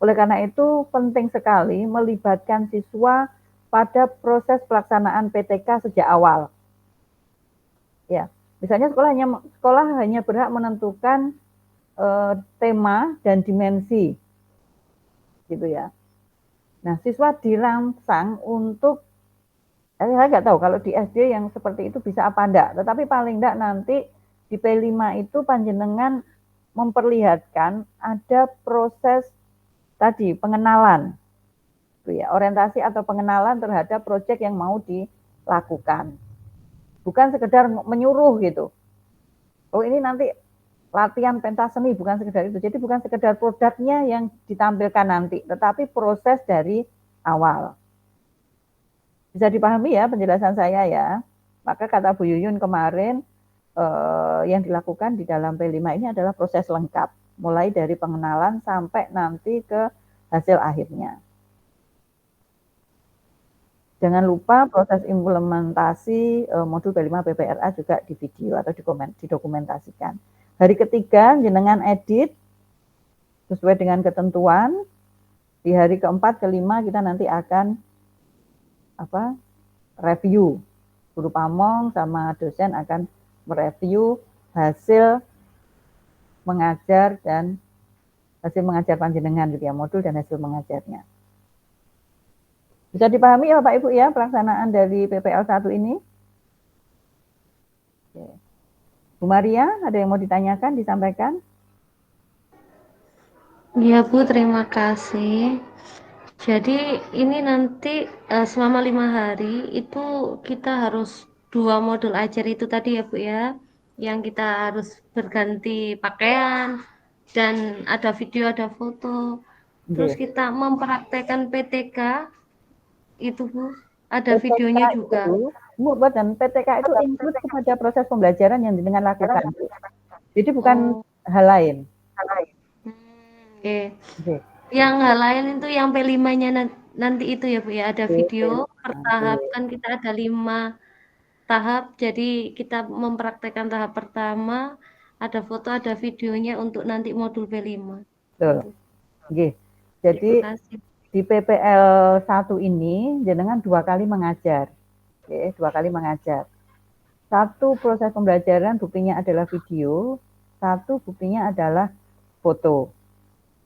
Oleh karena itu penting sekali melibatkan siswa pada proses pelaksanaan PTK sejak awal. Ya, misalnya sekolah hanya berhak menentukan tema dan dimensi, gitu ya. Nah, siswa dirangsang untuk, saya nggak tahu kalau di SD yang seperti itu bisa apa enggak, tetapi paling enggak nanti di P5 itu panjenengan memperlihatkan ada proses tadi pengenalan, ya, orientasi atau pengenalan terhadap proyek yang mau dilakukan. Bukan sekedar menyuruh gitu. Oh ini nanti latihan pentas seni, bukan sekedar itu. Jadi bukan sekedar produknya yang ditampilkan nanti, tetapi proses dari awal. Bisa dipahami ya penjelasan saya ya. Maka kata Bu Yuyun kemarin, yang dilakukan di dalam P5 ini adalah proses lengkap. Mulai dari pengenalan sampai nanti ke hasil akhirnya. Jangan lupa proses implementasi modul P5 PPRA juga di video atau didokumentasikan. Hari ketiga jenengan edit sesuai dengan ketentuan. Di hari keempat, kelima kita nanti akan review. Guru pamong sama dosen akan mereview hasil mengajar dan hasil mengajar panjenengan gitu ya, modul dan hasil mengajarnya. Bisa dipahami ya Bapak Ibu ya pelaksanaan dari PPL 1 ini? Oke. Bu Maria, ada yang mau ditanyakan, disampaikan? Iya Bu, terima kasih. Jadi ini nanti selama 5 hari itu kita harus 2 modul ajar itu tadi ya Bu ya, yang kita harus berganti pakaian dan ada video, ada foto. Terus Oke. kita mempraktekkan PTK itu Bu, ada PTK videonya juga. itu, Bu, dan PTK itu include kepada proses pembelajaran yang dengan lakukan. Jadi bukan hal lain. Oke. Oke. Yang hal lain itu yang P5-nya nanti itu ya Bu ya, ada Oke. video per tahap, kan kita ada 5 tahap, jadi kita mempraktekkan tahap pertama, ada foto, ada videonya untuk nanti modul P5. Betul. Oke. Jadi Terima kasih. di PPL 1 ini jenengan 2 kali mengajar. Oke, 2 kali mengajar. 1 proses pembelajaran buktinya adalah video, 1 buktinya adalah foto.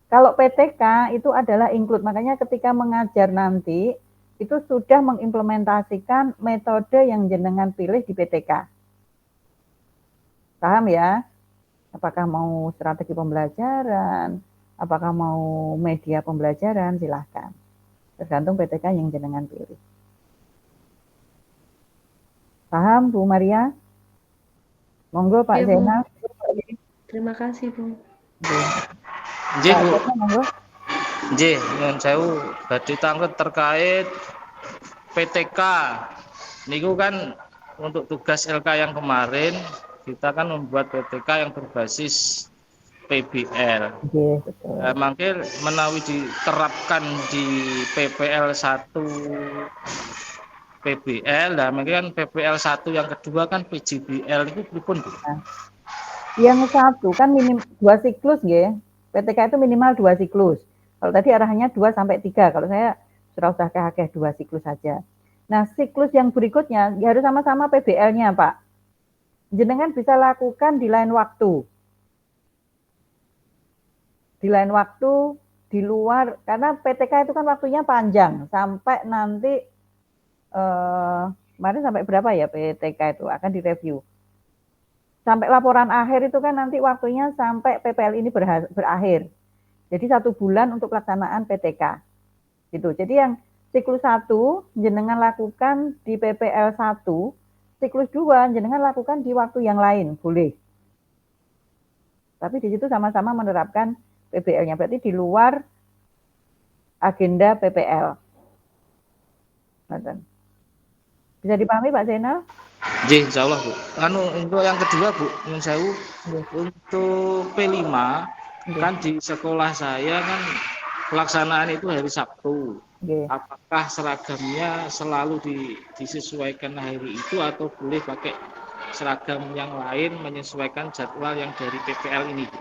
Kalau PTK itu adalah include, makanya ketika mengajar nanti itu sudah mengimplementasikan metode yang jenengan pilih di PTK. Paham ya? Apakah mau strategi pembelajaran, apakah mau media pembelajaran, silahkan. Tergantung PTK yang jenengan pilih. Paham Bu Maria? Monggo Pak Ya, Bu. Zainal. Terima kasih Bu. Nggih, Bu. Monggo. Nggih, nyuwun sewu badhe tanglet terkait PTK. Niku kan untuk tugas LK yang kemarin kita kan membuat PTK yang berbasis PBL. Nggih, betul. Mangke menawi diterapkan di PPL 1 PBL, nah mungkin kan PPL 1 yang kedua kan PJBL itu pripun Bu? Yang 1 kan minim 2 siklus nggih. PTK itu minimal 2 siklus. Kalau tadi arahannya 2 sampai 3, kalau saya usah akeh 2 siklus saja. Nah, siklus yang berikutnya ya harus sama-sama PBL-nya, Pak. Jenengan bisa lakukan di lain waktu. Di lain waktu, di luar, karena PTK itu kan waktunya panjang, sampai nanti kemarin sampai berapa ya PTK itu akan direview. Sampai laporan akhir itu kan nanti waktunya sampai PPL ini berakhir. Jadi 1 bulan untuk pelaksanaan PTK. Gitu. Jadi yang siklus 1 jenengan lakukan di PPL 1, siklus 2 jenengan lakukan di waktu yang lain, boleh. Tapi di situ sama-sama menerapkan PBL-nya, berarti di luar agenda PPL. Bisa dipahami Pak Zainal? Nggih, insyaallah Bu. Untuk yang kedua Bu, nyuwun sewu, untuk P5 kan di sekolah saya kan pelaksanaan itu hari Sabtu. Apakah seragamnya selalu disesuaikan hari itu atau boleh pakai seragam yang lain menyesuaikan jadwal yang dari PPL ini Bu?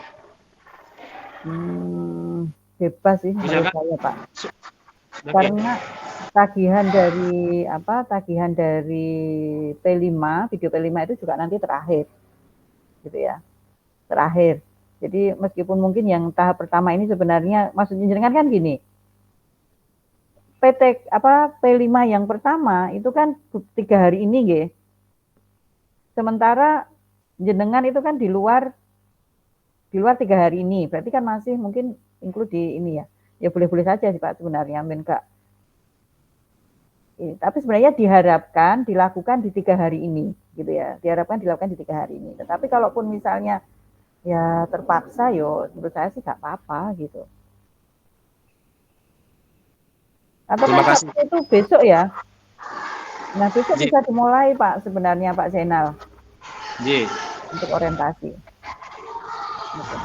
Bebas sih menurut saya Pak. Karena tagihan dari P5, video P5 itu juga nanti terakhir. Gitu ya. Terakhir. Jadi meskipun mungkin yang tahap pertama ini sebenarnya maksudnya jenengan kan gini. P5 yang pertama itu kan 3 hari ini nggih. Sementara jenengan itu kan di luar 3 hari ini. Berarti kan masih mungkin include di ini ya. Ya boleh-boleh saja sih Pak sebenarnya, enggak. Tapi sebenarnya diharapkan dilakukan di 3 hari ini, gitu ya. Diharapkan dilakukan di 3 hari ini. Tetapi kalaupun misalnya ya terpaksa, yo menurut saya sih nggak apa-apa gitu. Atau kan itu besok ya. Nah besok bisa dimulai Pak sebenarnya Pak Zainal. Untuk orientasi. Gitu.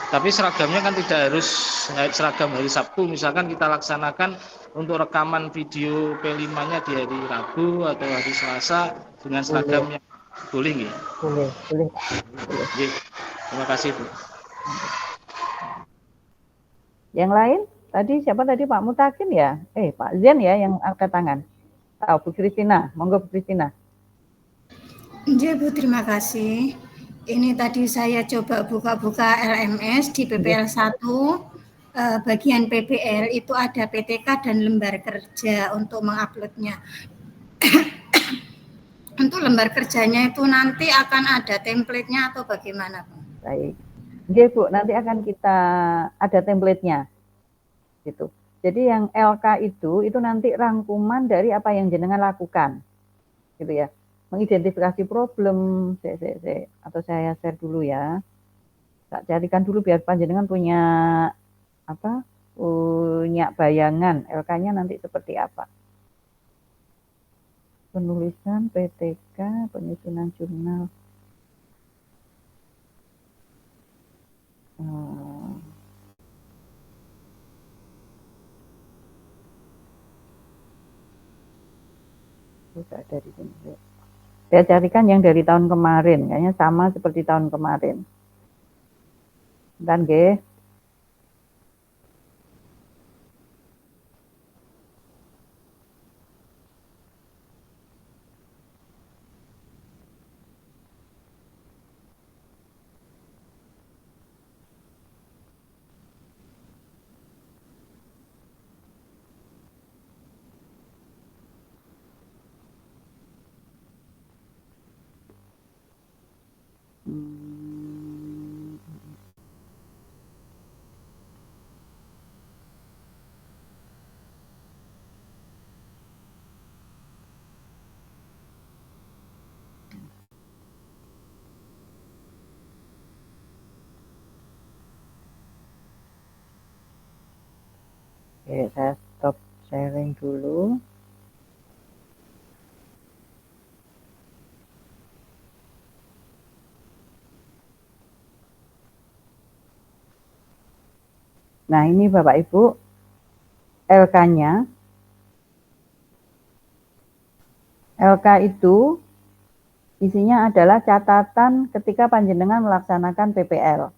Tapi seragamnya kan tidak harus seragam hari Sabtu, misalkan kita laksanakan untuk rekaman video P5-nya di hari Rabu atau hari Selasa dengan seragam yang boleh nggih? Boleh. Nggih. Terima kasih Bu. Yang lain tadi siapa tadi Pak Mutakin ya? Pak Zen ya yang angkat tangan. Bu Kristina, monggo Bu Kristina. Iya Bu, terima kasih. Ini tadi saya coba buka-buka LMS di PPL 1, bagian PPL itu ada PTK dan lembar kerja untuk menguploadnya. Untuk lembar kerjanya itu nanti akan ada template-nya atau bagaimana, Bu? Baik. Oke, Bu, nanti akan kita ada template-nya. Gitu. Jadi yang LK itu nanti rangkuman dari apa yang jenengan lakukan. Gitu ya. Mengidentifikasi problem, atau saya share dulu ya. Tak carikan dulu biar panjenengan punya apa? Punya bayangan LK-nya nanti seperti apa. Penulisan PTK, penyusunan jurnal. Sudah dari sini. Saya carikan yang dari tahun kemarin, kayaknya sama seperti tahun kemarin. Dan nggih. Oke, saya stop sharing dulu. Nah, ini Bapak Ibu, LK-nya. LK itu isinya adalah catatan ketika panjenengan melaksanakan PPL.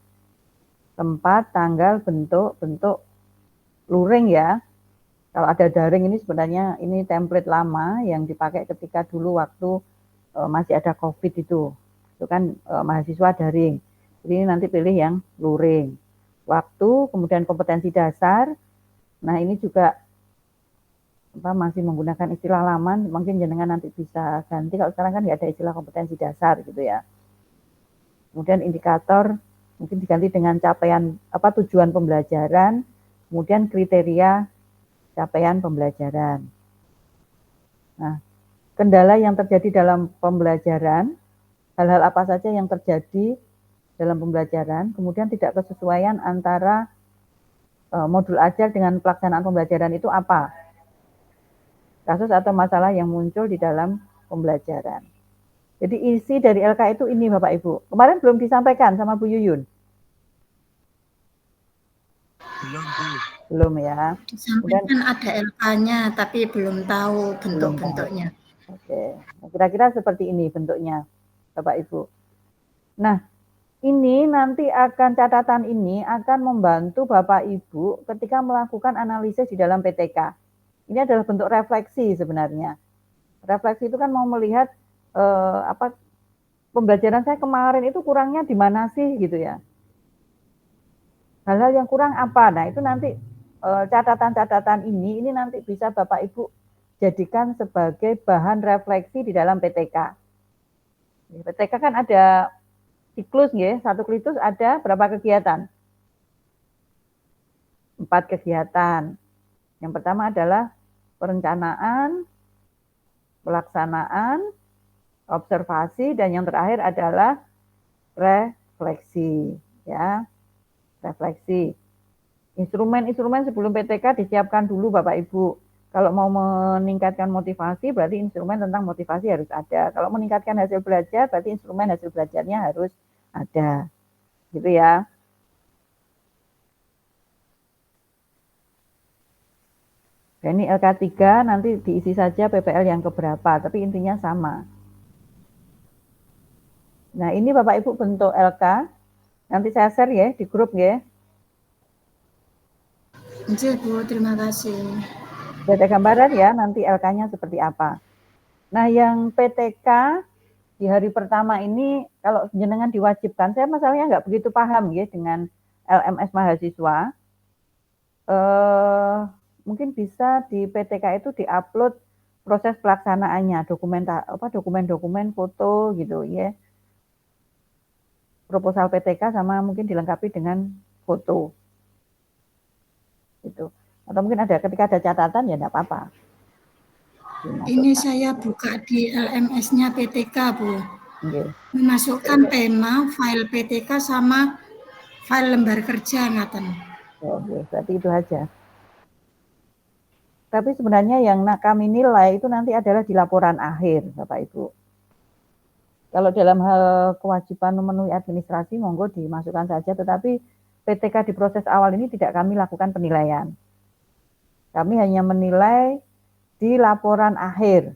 Tempat, tanggal, bentuk luring ya. Kalau ada daring ini sebenarnya ini template lama yang dipakai ketika dulu waktu masih ada COVID itu. Itu kan mahasiswa daring. Jadi ini nanti pilih yang luring. Waktu, kemudian kompetensi dasar. Nah, ini juga masih menggunakan istilah lama, mungkin jenengan nanti bisa ganti. Kalau sekarang kan nggak ada istilah kompetensi dasar gitu ya. Kemudian indikator mungkin diganti dengan capaian tujuan pembelajaran, kemudian kriteria capaian pembelajaran. Nah, kendala yang terjadi dalam pembelajaran, hal-hal apa saja yang terjadi dalam pembelajaran, kemudian tidak kesesuaian antara modul ajar dengan pelaksanaan pembelajaran itu apa? Kasus atau masalah yang muncul di dalam pembelajaran. Jadi isi dari LK itu ini Bapak Ibu. Kemarin belum disampaikan sama Bu Yuyun. Belum ya. Disampaikan ada LK-nya, tapi belum tahu bentuk-bentuknya. Oke, kira-kira seperti ini bentuknya, Bapak Ibu. Nah, ini nanti catatan ini akan membantu Bapak Ibu ketika melakukan analisis di dalam PTK. Ini adalah bentuk refleksi sebenarnya. Refleksi itu kan mau melihat pembelajaran saya kemarin itu kurangnya di mana sih gitu ya. Hal-hal yang kurang apa? Nah, itu nanti catatan-catatan ini nanti bisa Bapak Ibu jadikan sebagai bahan refleksi di dalam PTK. PTK kan ada siklus ya, satu siklus ada berapa kegiatan? 4 kegiatan. Yang pertama adalah perencanaan, pelaksanaan, observasi, dan yang terakhir adalah refleksi. Ya, refleksi. Instrumen-instrumen sebelum PTK disiapkan dulu Bapak Ibu. Kalau mau meningkatkan motivasi, berarti instrumen tentang motivasi harus ada. Kalau meningkatkan hasil belajar, berarti instrumen hasil belajarnya harus ada. Gitu ya. Ini LK3 nanti diisi saja PPL yang keberapa, tapi intinya sama. Nah, ini Bapak Ibu bentuk LK. Nanti saya share ya di grup ya. Bu, terima kasih. Ada gambaran ya nanti LK-nya seperti apa. Nah, yang PTK di hari pertama ini kalau jenengan diwajibkan, saya masalahnya nggak begitu paham ya dengan LMS mahasiswa. Mungkin bisa di PTK itu diupload proses pelaksanaannya, dokumen-dokumen foto gitu ya. Proposal PTK sama mungkin dilengkapi dengan foto. Gitu. Atau mungkin ketika ada catatan ya enggak apa-apa. Ini saya buka di LMS-nya PTK, Bu. Okay. Memasukkan tema, file PTK sama file lembar kerja ngaten. Oke, berarti itu aja. Tapi sebenarnya yang kami nilai itu nanti adalah di laporan akhir, Bapak Ibu. Kalau dalam hal kewajiban memenuhi administrasi, monggo dimasukkan saja, tetapi PTK di proses awal ini tidak kami lakukan penilaian. Kami hanya menilai di laporan akhir.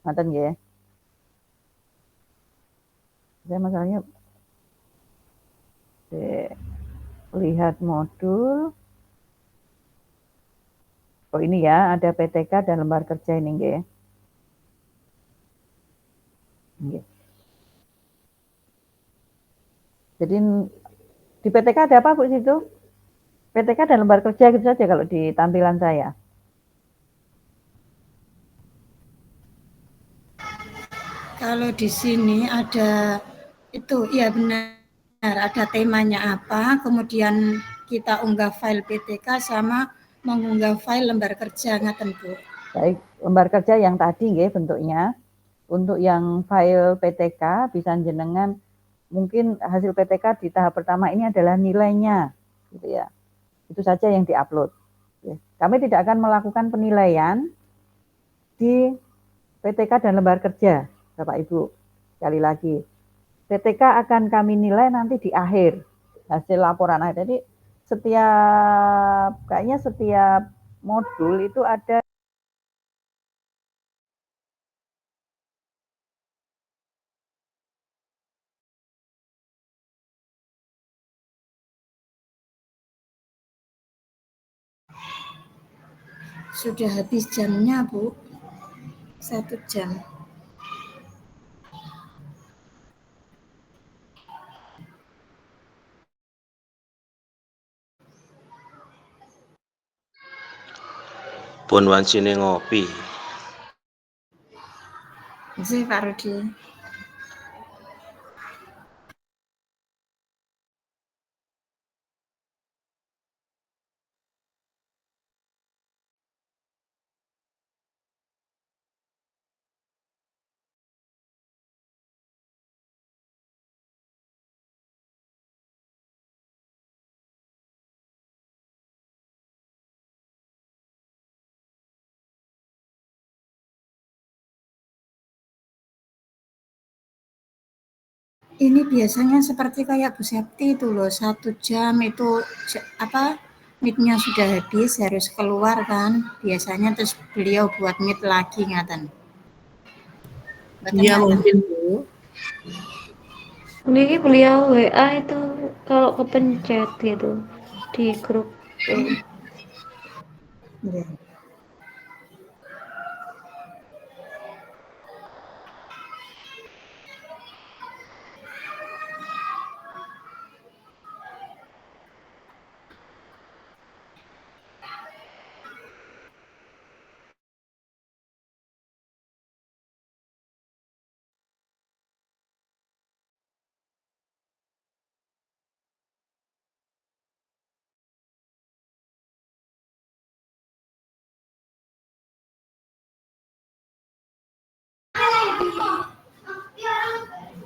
Ngaten ya. Saya masalahnya lihat modul. Oh ini ya, ada PTK dan lembar kerja ini ya. Jadi di PTK ada apa Bu situ? PTK dan lembar kerja gitu saja kalau di tampilan saya. Kalau di sini ada itu, ya benar, ada temanya apa, kemudian kita unggah file PTK sama mengunggah file lembar kerja, ngaten Bu. Baik, lembar kerja yang tadi ya bentuknya. Untuk yang file PTK bisa jenengan mungkin hasil PTK di tahap pertama ini adalah nilainya, gitu ya. Itu saja yang diupload. Ya. Kami tidak akan melakukan penilaian di PTK dan lembar kerja, Bapak Ibu. Sekali lagi, PTK akan kami nilai nanti di akhir hasil laporan akhir. Jadi kayaknya setiap modul itu ada Sudah habis jamnya, Bu. 1 jam. Pun wancine ngopi. Nggih, Pak Rudi. Ini biasanya seperti kayak Bu Septi itu loh, 1 jam itu mic-nya sudah habis, harus keluar kan. Biasanya terus beliau buat mic lagi ngaten. Iya mungkin Bu. Ini beliau WA itu kalau kepencet gitu di grup. Ya.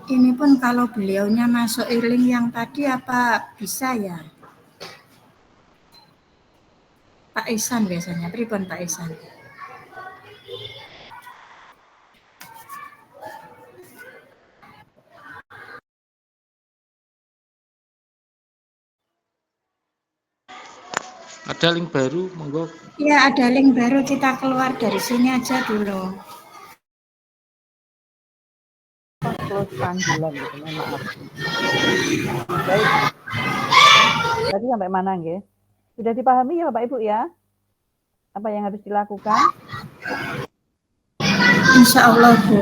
Ini pun kalau beliaunya masuk e-link yang tadi apa bisa ya? Pak Ihsan biasanya, pripun Pak Ihsan? Ada link baru, monggo. Iya, ada link baru, kita keluar dari sini aja dulu. close panggilan gitu, maaf. Baik. Tadi sampai mana nggih? Sudah dipahami ya Bapak Ibu ya? Apa yang harus dilakukan? Insya Allah Bu.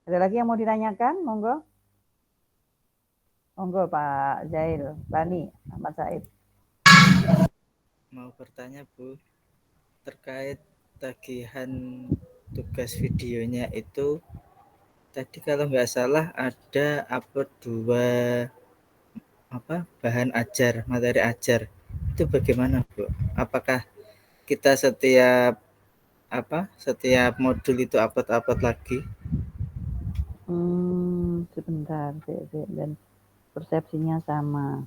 Ada lagi yang mau ditanyakan? Monggo. Monggo Pak Zail, Bani, Ahmad Said. Mau bertanya Bu, terkait tagihan tugas videonya itu, tadi kalau nggak salah ada upload 2 bahan ajar, materi ajar. Itu bagaimana Bu? Apakah kita setiap modul itu upload lagi? Sebentar, dan persepsinya sama.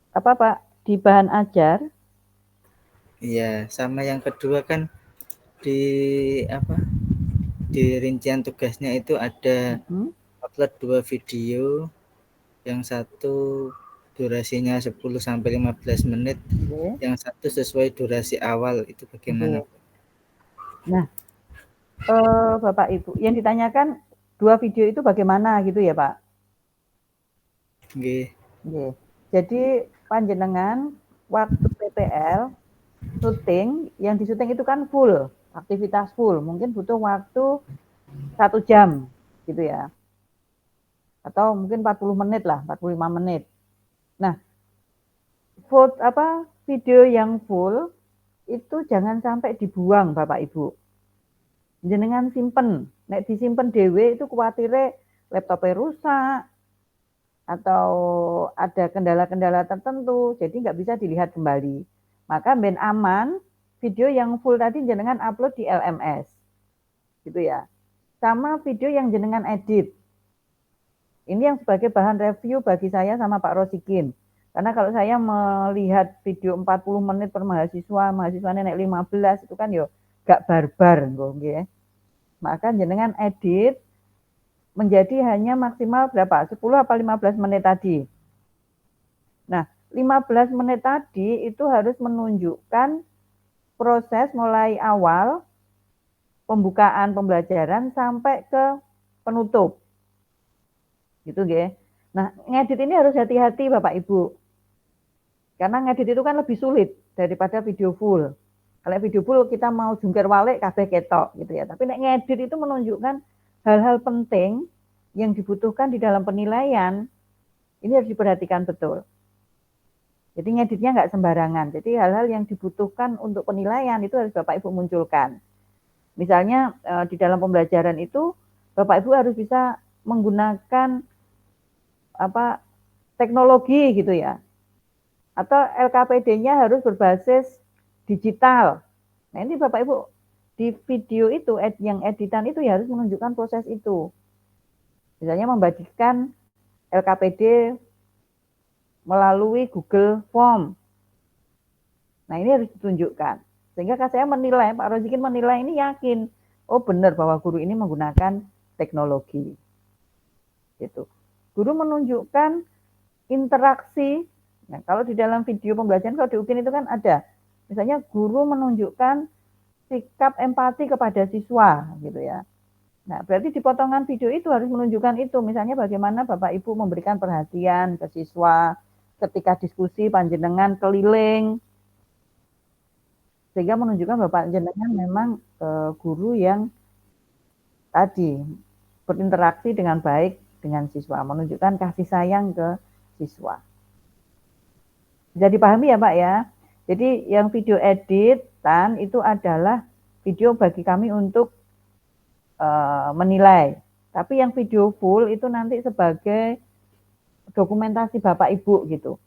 Apa Pak? Di bahan ajar? Iya, sama yang kedua kan di rincian tugasnya itu ada upload 2 video, yang satu durasinya 10 sampai 15 menit, yang satu sesuai durasi awal, itu bagaimana? Nah, Bapak Ibu, yang ditanyakan 2 video itu bagaimana gitu ya Pak? Nggih. Jadi panjenengan waktu PPL syuting, yang disuting itu kan full, aktivitas full, mungkin butuh waktu 1 jam gitu ya. Atau mungkin 40 menit lah, 45 menit. Nah, video yang full itu jangan sampai dibuang Bapak Ibu. Jenengan simpen, nek disimpen dhewe itu kuwatire laptopnya rusak atau ada kendala-kendala tertentu, jadi nggak bisa dilihat kembali. Maka ben aman, video yang full tadi jenengan upload di LMS, gitu ya. Sama video yang jenengan edit. Ini yang sebagai bahan review bagi saya sama Pak Rosikin. Karena kalau saya melihat video 40 menit per mahasiswanya naik 15, itu kan yo gak barbar, nggih. Maka jenengan edit menjadi hanya maksimal berapa? 10 atau 15 menit tadi. Nah, 15 menit tadi itu harus menunjukkan proses mulai awal pembukaan pembelajaran sampai ke penutup. Gitu nggih. Nah, ngedit ini harus hati-hati Bapak Ibu. Karena ngedit itu kan lebih sulit daripada video full. Kalau video full kita mau jungkir walik kabeh ketok gitu ya. Tapi nek ngedit itu menunjukkan hal-hal penting yang dibutuhkan di dalam penilaian, ini harus diperhatikan betul. Jadi ngeditnya nggak sembarangan. Jadi hal-hal yang dibutuhkan untuk penilaian itu harus Bapak Ibu munculkan. Misalnya di dalam pembelajaran itu Bapak Ibu harus bisa menggunakan teknologi gitu ya. Atau LKPD-nya harus berbasis digital. Nah ini Bapak Ibu di video itu yang editan itu ya harus menunjukkan proses itu. Misalnya membagikan LKPD melalui Google Form. Nah ini harus ditunjukkan. Sehingga saya menilai, Pak Rozikin menilai ini yakin, oh benar bahwa guru ini menggunakan teknologi. Gitu. Guru menunjukkan interaksi. Nah kalau di dalam video pembelajaran, kalau di UKIN itu kan ada. Misalnya guru menunjukkan sikap empati kepada siswa, gitu ya. Nah, berarti di potongan video itu harus menunjukkan itu. Misalnya bagaimana Bapak Ibu memberikan perhatian ke siswa ketika diskusi panjenengan keliling. Sehingga menunjukkan Bapak jenengan memang guru yang tadi berinteraksi dengan baik dengan siswa, menunjukkan kasih sayang ke siswa. Bisa dipahami ya Pak ya? Jadi yang video editan itu adalah video bagi kami untuk menilai. Tapi yang video full itu nanti sebagai dokumentasi Bapak Ibu gitu.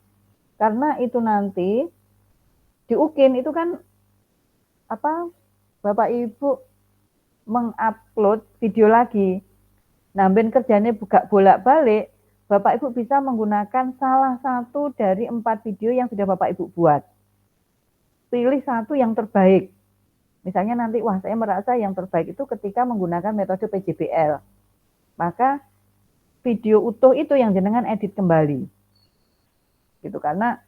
Karena itu nanti di UKIN itu kan Bapak Ibu mengupload video lagi. Nah, ben kerjanya buka bolak-balik, Bapak Ibu bisa menggunakan salah satu dari 4 video yang sudah Bapak Ibu buat. Pilih satu yang terbaik. Misalnya nanti, wah saya merasa yang terbaik itu ketika menggunakan metode PJBL. Maka video utuh itu yang jenengan edit kembali. Gitu, karena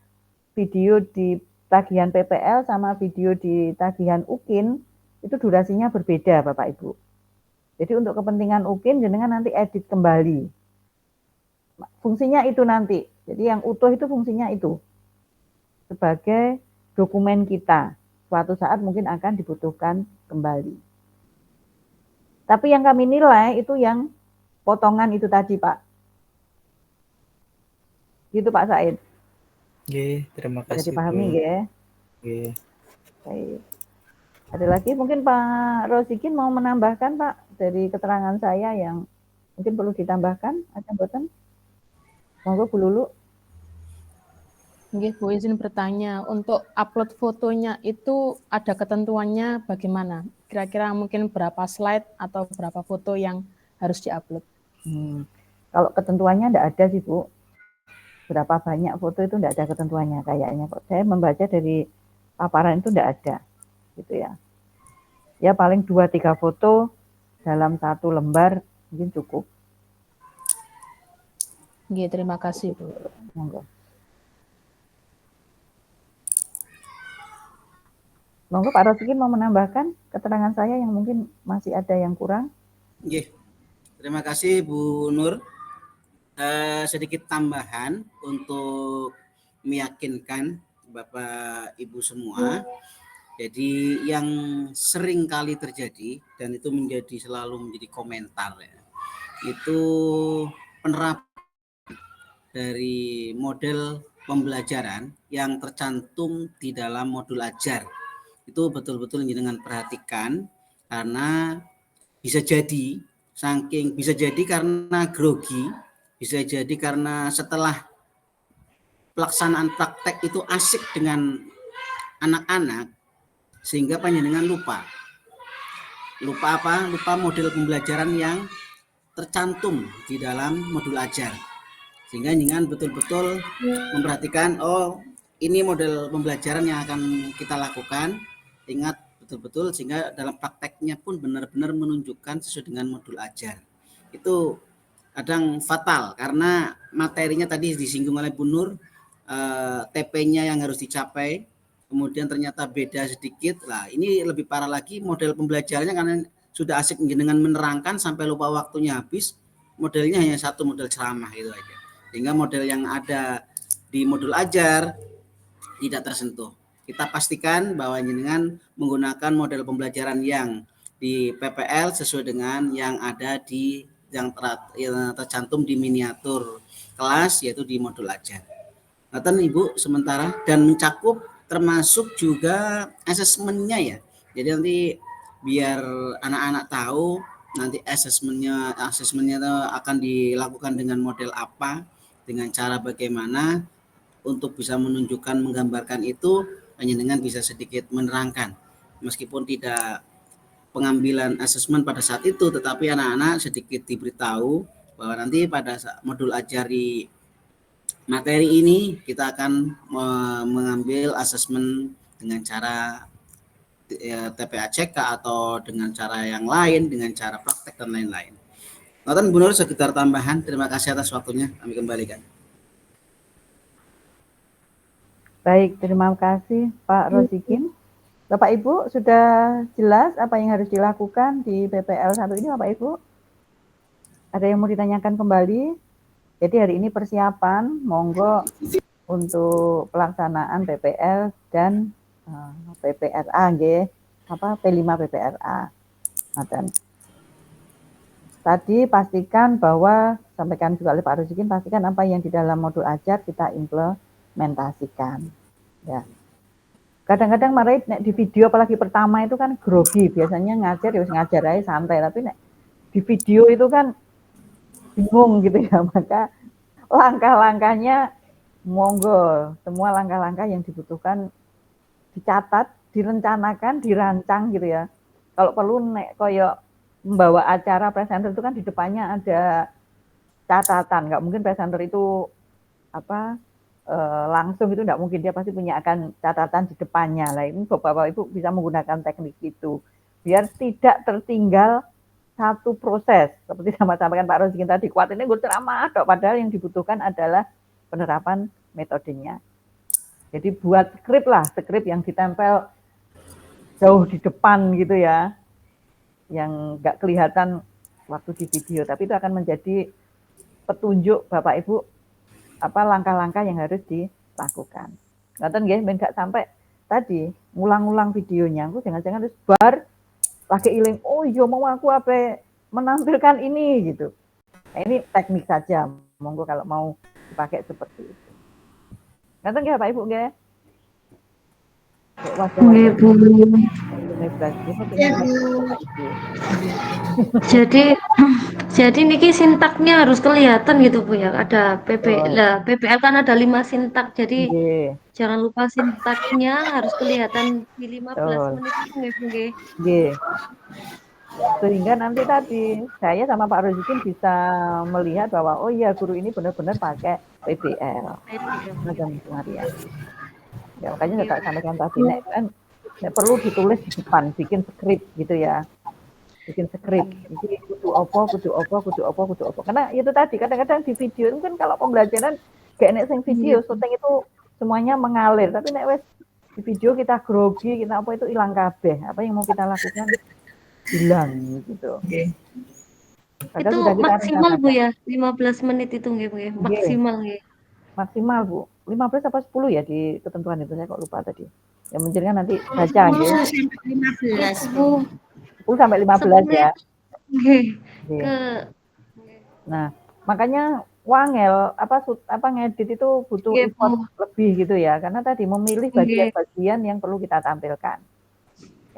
video di tagihan PPL sama video di tagihan UKIN itu durasinya berbeda Bapak Ibu. Jadi untuk kepentingan UKIN jenengan nanti edit kembali. Fungsinya itu nanti. Jadi yang utuh itu fungsinya itu. Sebagai dokumen kita. suatu saat mungkin akan dibutuhkan kembali. Tapi yang kami nilai itu yang potongan itu tadi, Pak. Gitu Pak Said. Oke, terima Sudah kasih dipahami Bu. ya? Oke. Baik. Ada lagi mungkin Pak Rosikin mau menambahkan Pak dari keterangan saya yang mungkin perlu ditambahkan? Ada boten? Monggo Bu Lulu. Nggih, Bu, izin bertanya, untuk upload fotonya itu ada ketentuannya bagaimana? Kira-kira mungkin berapa slide atau berapa foto yang harus diupload? Kalau ketentuannya tidak ada sih Bu. Berapa banyak foto itu tidak ada ketentuannya kayaknya kok. Saya membaca dari paparan itu tidak ada, gitu ya. Ya paling 2-3 foto dalam satu lembar mungkin cukup. Nggih, terima kasih Bu. Monggo. Monggo Pak Rosikin mau menambahkan keterangan saya yang mungkin masih ada yang kurang. Nggih. Terima kasih Bu Nur. Sedikit tambahan untuk meyakinkan Bapak Ibu semua. Jadi yang sering kali terjadi dan itu selalu menjadi komentar ya, itu penerapan dari model pembelajaran yang tercantum di dalam modul ajar. Itu betul-betul dengan perhatikan karena bisa jadi karena grogi, bisa jadi karena setelah pelaksanaan praktek itu asik dengan anak-anak sehingga panjenengan lupa apa? Lupa model pembelajaran yang tercantum di dalam modul ajar. Sehingga jangan betul-betul memperhatikan, oh ini model pembelajaran yang akan kita lakukan. Ingat betul-betul sehingga dalam prakteknya pun benar-benar menunjukkan sesuai dengan modul ajar. Itu kadang fatal karena materinya tadi disinggung oleh Bu Nur, TP-nya yang harus dicapai, kemudian ternyata beda sedikit. Nah, ini lebih parah lagi model pembelajarannya karena sudah asik dengan menerangkan sampai lupa waktunya habis. Modelnya hanya satu model ceramah itu aja. Sehingga model yang ada di modul ajar tidak tersentuh. Kita pastikan bahwa jenengan menggunakan model pembelajaran yang di PPL sesuai dengan yang ada di yang tercantum di miniatur kelas yaitu di modul ajar. Ngaten Ibu sementara dan mencakup termasuk juga asesmennya ya. Jadi nanti biar anak-anak tahu nanti asesmennya akan dilakukan dengan model apa, dengan cara bagaimana untuk bisa menunjukkan menggambarkan itu hanya dengan bisa sedikit menerangkan meskipun tidak pengambilan asesmen pada saat itu, tetapi anak-anak sedikit diberitahu bahwa nanti pada modul ajari materi ini kita akan mengambil asesmen dengan cara TPACK atau dengan cara yang lain, dengan cara praktek dan lain-lain. Noten Bu Nur sekitar tambahan. Terima kasih atas waktunya. Kami kembalikan. Baik, terima kasih Pak Rosikin. Bapak Ibu sudah jelas apa yang harus dilakukan di PPL 1 ini Bapak Ibu? Ada yang mau ditanyakan kembali? Jadi hari ini persiapan, monggo untuk pelaksanaan PPL dan PPRA, P5 PPRA. Tadi pastikan bahwa, sampaikan juga oleh Pak Rosikin, pastikan apa yang di dalam modul ajar kita implementasikan. Ya. Kadang-kadang marai di video apalagi pertama itu kan grogi, biasanya ngajar ya ngajar aja santai, tapi di video itu kan bingung gitu ya, maka langkah-langkahnya monggo semua langkah-langkah yang dibutuhkan dicatat, direncanakan, dirancang gitu ya. Kalau perlu koyo membawa acara presenter itu kan di depannya ada catatan, nggak mungkin presenter itu langsung itu tidak mungkin, dia pasti punya akan catatan di depannya. Lah ini Bapak Ibu bisa menggunakan teknik itu biar tidak tertinggal satu proses. Seperti sama sampaikan Pak Rosikin tadi, kuat ini gue ceramah, padahal yang dibutuhkan adalah penerapan metodenya. Jadi buat skrip yang ditempel jauh di depan gitu ya, yang nggak kelihatan waktu di video, tapi itu akan menjadi petunjuk Bapak Ibu apa langkah-langkah yang harus dilakukan. Ngoten nggih, ben gak sampai tadi ngulang-ngulang videonya, aku jangan-jangan terus bar lagi iling, oh iya mau aku apa menampilkan ini gitu. Nah, ini teknik saja, monggo kalau mau dipakai seperti itu. Ngaten nggih Pak Ibu nggih? Nggih, Bu. Ya, Bu. Jadi niki sintaknya harus kelihatan gitu Bu ya. Ada PPL kan ada 5 sintak. Jadi jangan lupa sintaknya harus kelihatan di 15 menit itu nggih Bu nggih. Nggih. Sehingga nanti tadi saya sama Pak Rozikin bisa melihat bahwa oh iya guru ini benar-benar pakai PBL. Macam Maria. Ya makanya saya sampaikan tadi kan perlu ditulis di depan, bikin skrip gitu ya. Bikin skrip. Jadi kudu opo. Karena itu tadi kadang-kadang di video itu kan kalau pembelajaran gak enak sing video, syuting itu semuanya mengalir, tapi nek wes di video kita grogi, kita apa itu hilang kabeh. Apa yang mau kita lakukan hilang gitu. Itu maksimal Bu ya, 15 menit itu nggih Bu ya. Maksimal nggih. Maksimal Bu. 15 apa 10 ya di ketentuan itu, saya kok lupa tadi. Ya mungkin kan nanti baca nggih. 15 Bu. 10 sampai 15 ya. Nggih. Nah, makanya wangel apa ngedit itu butuh effort lebih gitu ya, karena tadi memilih bagian-bagian yang perlu kita tampilkan.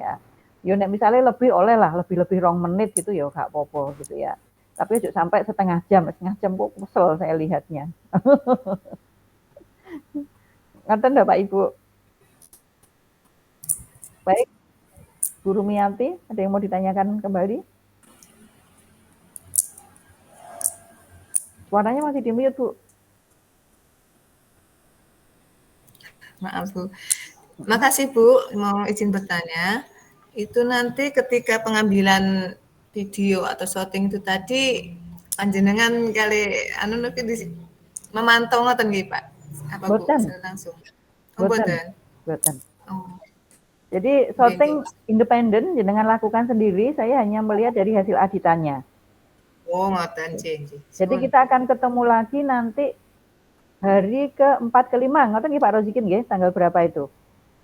Ya. Yo nek misalnya lebih oleh lah, lebih 2 menit gitu ya gak apa-apa gitu ya. Tapi ojo sampai setengah jam kok kesel saya lihatnya. Ngaten Bapak Ibu. Baik. Guru Mianti, ada yang mau ditanyakan kembali? Suaranya masih di-mute, Bu. Maaf, Bu. Makasih, Bu. Mau izin bertanya. Itu nanti ketika pengambilan video atau syuting itu tadi panjenengan kali memantau ngoten nggih, Pak? Apa Bu langsung? Boten. Oh. Jadi syuting independen jenengan lakukan sendiri, saya hanya melihat dari hasil editannya. Oh, ngoten, Jadi kita akan ketemu lagi nanti hari ke-4 ke-5. Ngoten nggih Pak Rozikin nggih, tanggal berapa itu?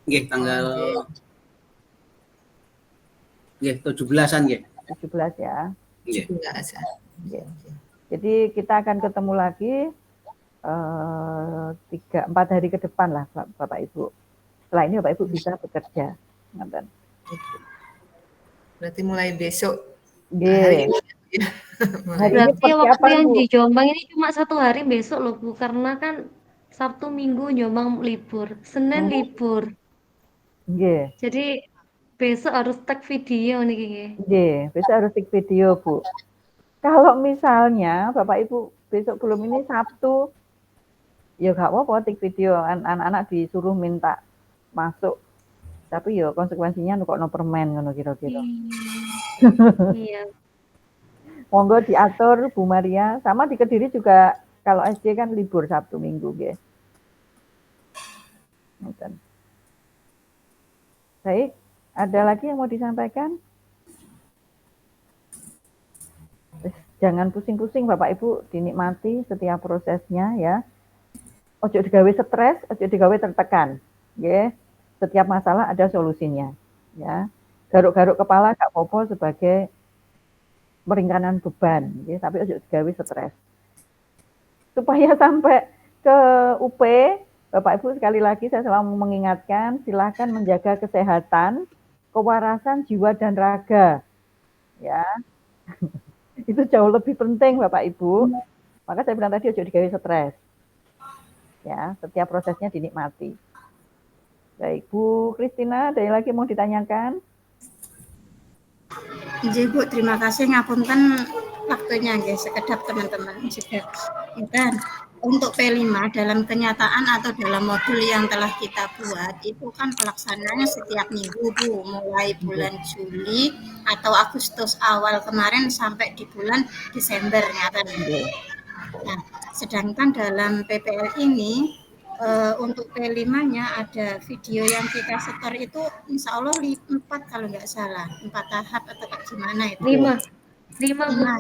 Nggih, tanggal 17-an nggih. 17 ya. Nggih. Jadi kita akan ketemu lagi 3-4 hari ke depan lah Bapak Ibu. Setelah ini Bapak Ibu bisa bekerja. Berarti mulai besok. Hari Berarti waktu yang di Jombang ini cuma 1 hari besok loh Bu, karena kan Sabtu Minggu Jombang libur, Senin libur. Jadi besok harus tag video nih. Besok harus tag video Bu. Kalau misalnya Bapak Ibu besok belum ini Sabtu, ya gak apa-apa tag video, anak-anak disuruh minta masuk. Tapi ya konsekuensinya kok no permen ngono kira-kira. Iya. Monggo diatur Bu Maria, sama di Kediri juga kalau SD kan libur Sabtu Minggu nggih. Baik, ada lagi yang mau disampaikan? Jangan pusing-pusing Bapak Ibu, dinikmati setiap prosesnya ya. Ojo digawe stres, ojo digawe tertekan. Nggih. Setiap masalah ada solusinya, ya. Garuk-garuk kepala gak apa-apa sebagai meringankan beban, ya, tapi ojo digawe stres. Supaya sampai ke UP, Bapak Ibu sekali lagi saya selalu mengingatkan, silakan menjaga kesehatan, kewarasan jiwa dan raga, ya. Itu jauh lebih penting Bapak Ibu. Maka saya bilang tadi ojo digawe stres, ya. Setiap prosesnya dinikmati. Baik, Bu Kristina, ada yang lagi mau ditanyakan? Iya Bu, terima kasih ngapunten waktunya nggih sekedap teman-teman juga. Dan untuk P5 dalam kenyataan atau dalam modul yang telah kita buat itu kan pelaksanaannya setiap minggu Bu, mulai bulan Juli atau Agustus awal kemarin sampai di bulan Desember ngaten. Nah, sedangkan dalam PPL ini untuk P5-nya ada video yang kita setor itu insya Allah 4 kalau nggak salah, 4 tahap atau gimana itu? 5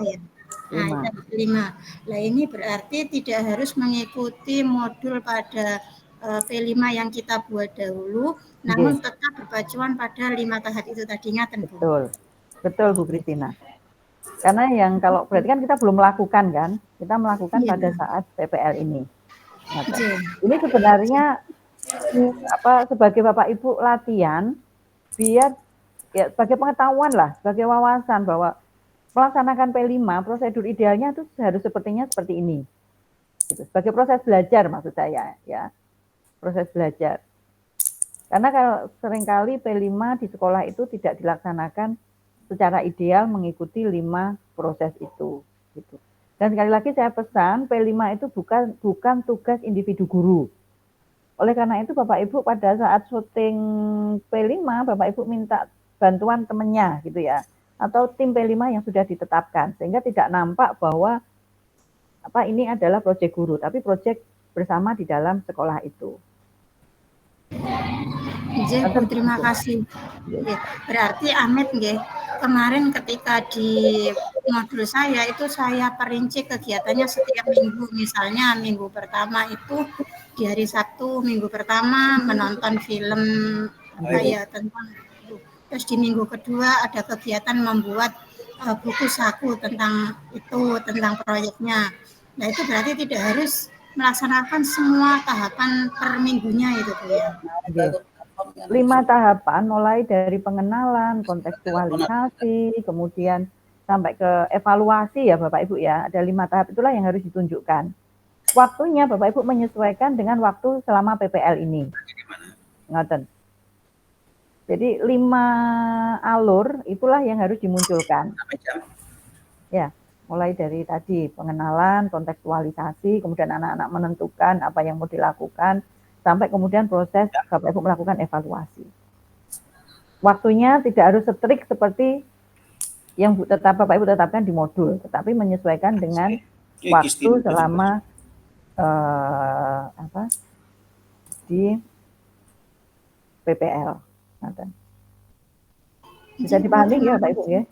ya. Nah, 5. Nah ini berarti tidak harus mengikuti modul pada P5 yang kita buat dahulu, namun tetap berpacuan pada 5 tahap itu tadi, ngaten Bu. Betul, betul Bu Kristina. Karena yang kalau berarti kan kita belum melakukan kan, kita melakukan pada saat PPL ini. Ini sebenarnya sebagai Bapak Ibu latihan biar ya sebagai pengetahuan lah, sebagai wawasan bahwa melaksanakan P5 prosedur idealnya itu harus sepertinya seperti ini. Gitu. Sebagai proses belajar maksud saya ya. Proses belajar. Karena kalau seringkali P5 di sekolah itu tidak dilaksanakan secara ideal mengikuti 5 proses itu. Gitu. Dan sekali lagi saya pesan, P5 itu bukan tugas individu guru. Oleh karena itu Bapak Ibu pada saat syuting P5, Bapak Ibu minta bantuan temannya gitu ya. Atau tim P5 yang sudah ditetapkan. Sehingga tidak nampak bahwa ini adalah proyek guru, tapi proyek bersama di dalam sekolah itu. Bu, terima kasih. Berarti Amit kemarin ketika di modul saya itu saya perinci kegiatannya setiap minggu. Misalnya minggu pertama itu di hari Sabtu, minggu pertama menonton film tentang itu. Terus di minggu kedua ada kegiatan membuat buku saku tentang itu, tentang proyeknya. Nah itu berarti tidak harus melaksanakan semua tahapan per minggunya itu Bu ya. 5 tahapan mulai dari pengenalan, kontekstualisasi, kemudian sampai ke evaluasi ya Bapak Ibu ya. Ada 5 tahap itulah yang harus ditunjukkan. Waktunya Bapak Ibu menyesuaikan dengan waktu selama PPL ini. Ngoten. Jadi 5 alur itulah yang harus dimunculkan. Ya, mulai dari tadi pengenalan, kontekstualisasi, kemudian anak-anak menentukan apa yang mau dilakukan, sampai kemudian proses Bapak Ibu melakukan evaluasi. Waktunya tidak harus strik seperti yang Bapak Ibu tetapkan di modul, tetapi menyesuaikan dengan waktu selama di PPL. Bisa dipahami ya Bapak Ibu ya?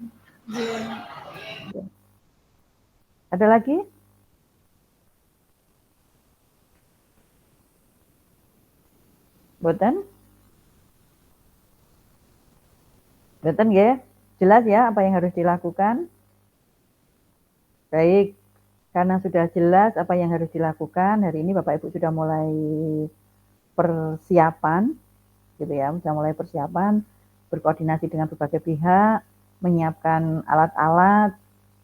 Ada lagi? Boten? Boten ya? Jelas ya apa yang harus dilakukan? Baik, karena sudah jelas apa yang harus dilakukan, hari ini Bapak Ibu sudah mulai persiapan, gitu ya, sudah mulai persiapan, berkoordinasi dengan berbagai pihak, menyiapkan alat-alat,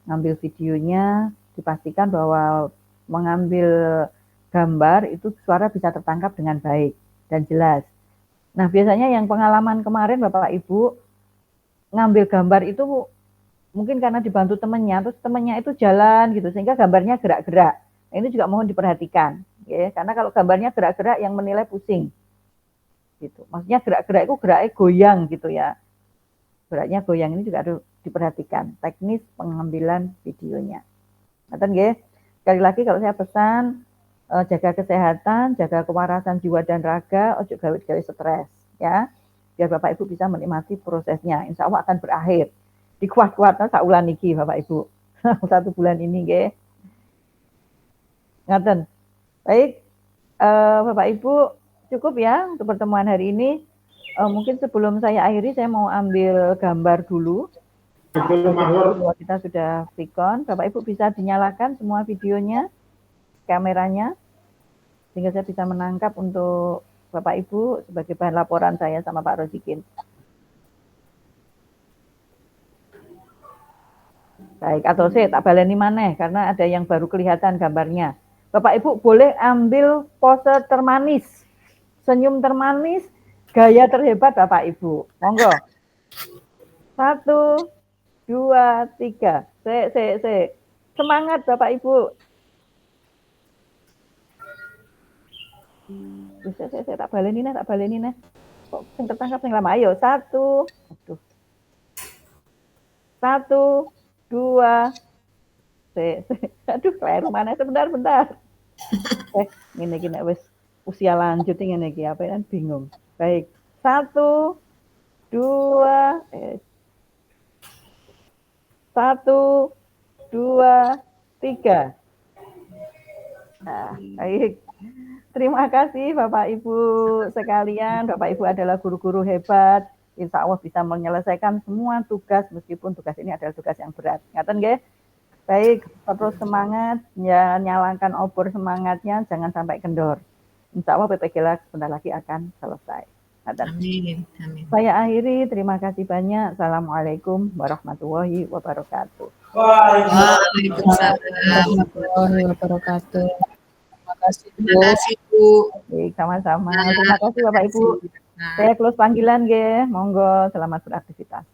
ngambil videonya, dipastikan bahwa mengambil gambar itu suara bisa tertangkap dengan baik dan jelas. Nah, biasanya yang pengalaman kemarin Bapak Ibu ngambil gambar itu mungkin karena dibantu temannya, terus temannya itu jalan gitu sehingga gambarnya gerak-gerak. Nah, ini juga mohon diperhatikan, ya, karena kalau gambarnya gerak-gerak yang menilai pusing. Gitu. Maksudnya gerak-gerak itu geraknya goyang gitu ya. Geraknya goyang ini juga harus diperhatikan teknis pengambilan videonya. Ngaten nggih. Sekali lagi kalau saya pesan jaga kesehatan, jaga kewarasan jiwa dan raga, ojo gawe-gawe stres ya. Biar Bapak Ibu bisa menikmati prosesnya. Insya Allah akan berakhir. Dikuat-kuatnya saulan iki Bapak Ibu. 1 bulan ini nggih. Ngaten. Baik. Bapak Ibu cukup ya untuk pertemuan hari ini. Mungkin sebelum saya akhiri, saya mau ambil gambar dulu. Kita sudah vkon, Bapak Ibu bisa dinyalakan semua videonya, kameranya, sehingga saya bisa menangkap untuk Bapak Ibu sebagai bahan laporan saya sama Pak Rozikin. Baik, atau saya tak baleni maneh karena ada yang baru kelihatan gambarnya. Bapak Ibu boleh ambil pose termanis, senyum termanis, gaya terhebat Bapak Ibu. Monggo. 1, 2, 3. Semangat Bapak Ibu. Saya tak baleni nih. Kok sing tertangkap sing lama. Ayo, 1. Aduh. 1, 2. Aduh, kleru mana sebentar. Ngene iki nek wis usia lanjut ngene iki apa kan bingung. Baik. 1, 2, 1, 2, 3. Nah, baik. Terima kasih Bapak Ibu sekalian. Bapak Ibu adalah guru-guru hebat. Insya Allah bisa menyelesaikan semua tugas meskipun tugas ini adalah tugas yang berat. Ngaten nggih? Baik, terus semangat, ya, nyalakan obor semangatnya, jangan sampai kendor. Insya Allah PPGLA sebentar lagi akan selesai. Amin. Amin. Saya akhiri, terima kasih banyak. Assalamualaikum warahmatullahi wabarakatuh. Waalaikumsalam warahmatullahi wabarakatuh. Terima kasih Bu. Terima kasih Bu. Baik, sama-sama. Terima kasih Bapak Ibu. Saya close panggilan, nggih. Monggo, selamat beraktivitas.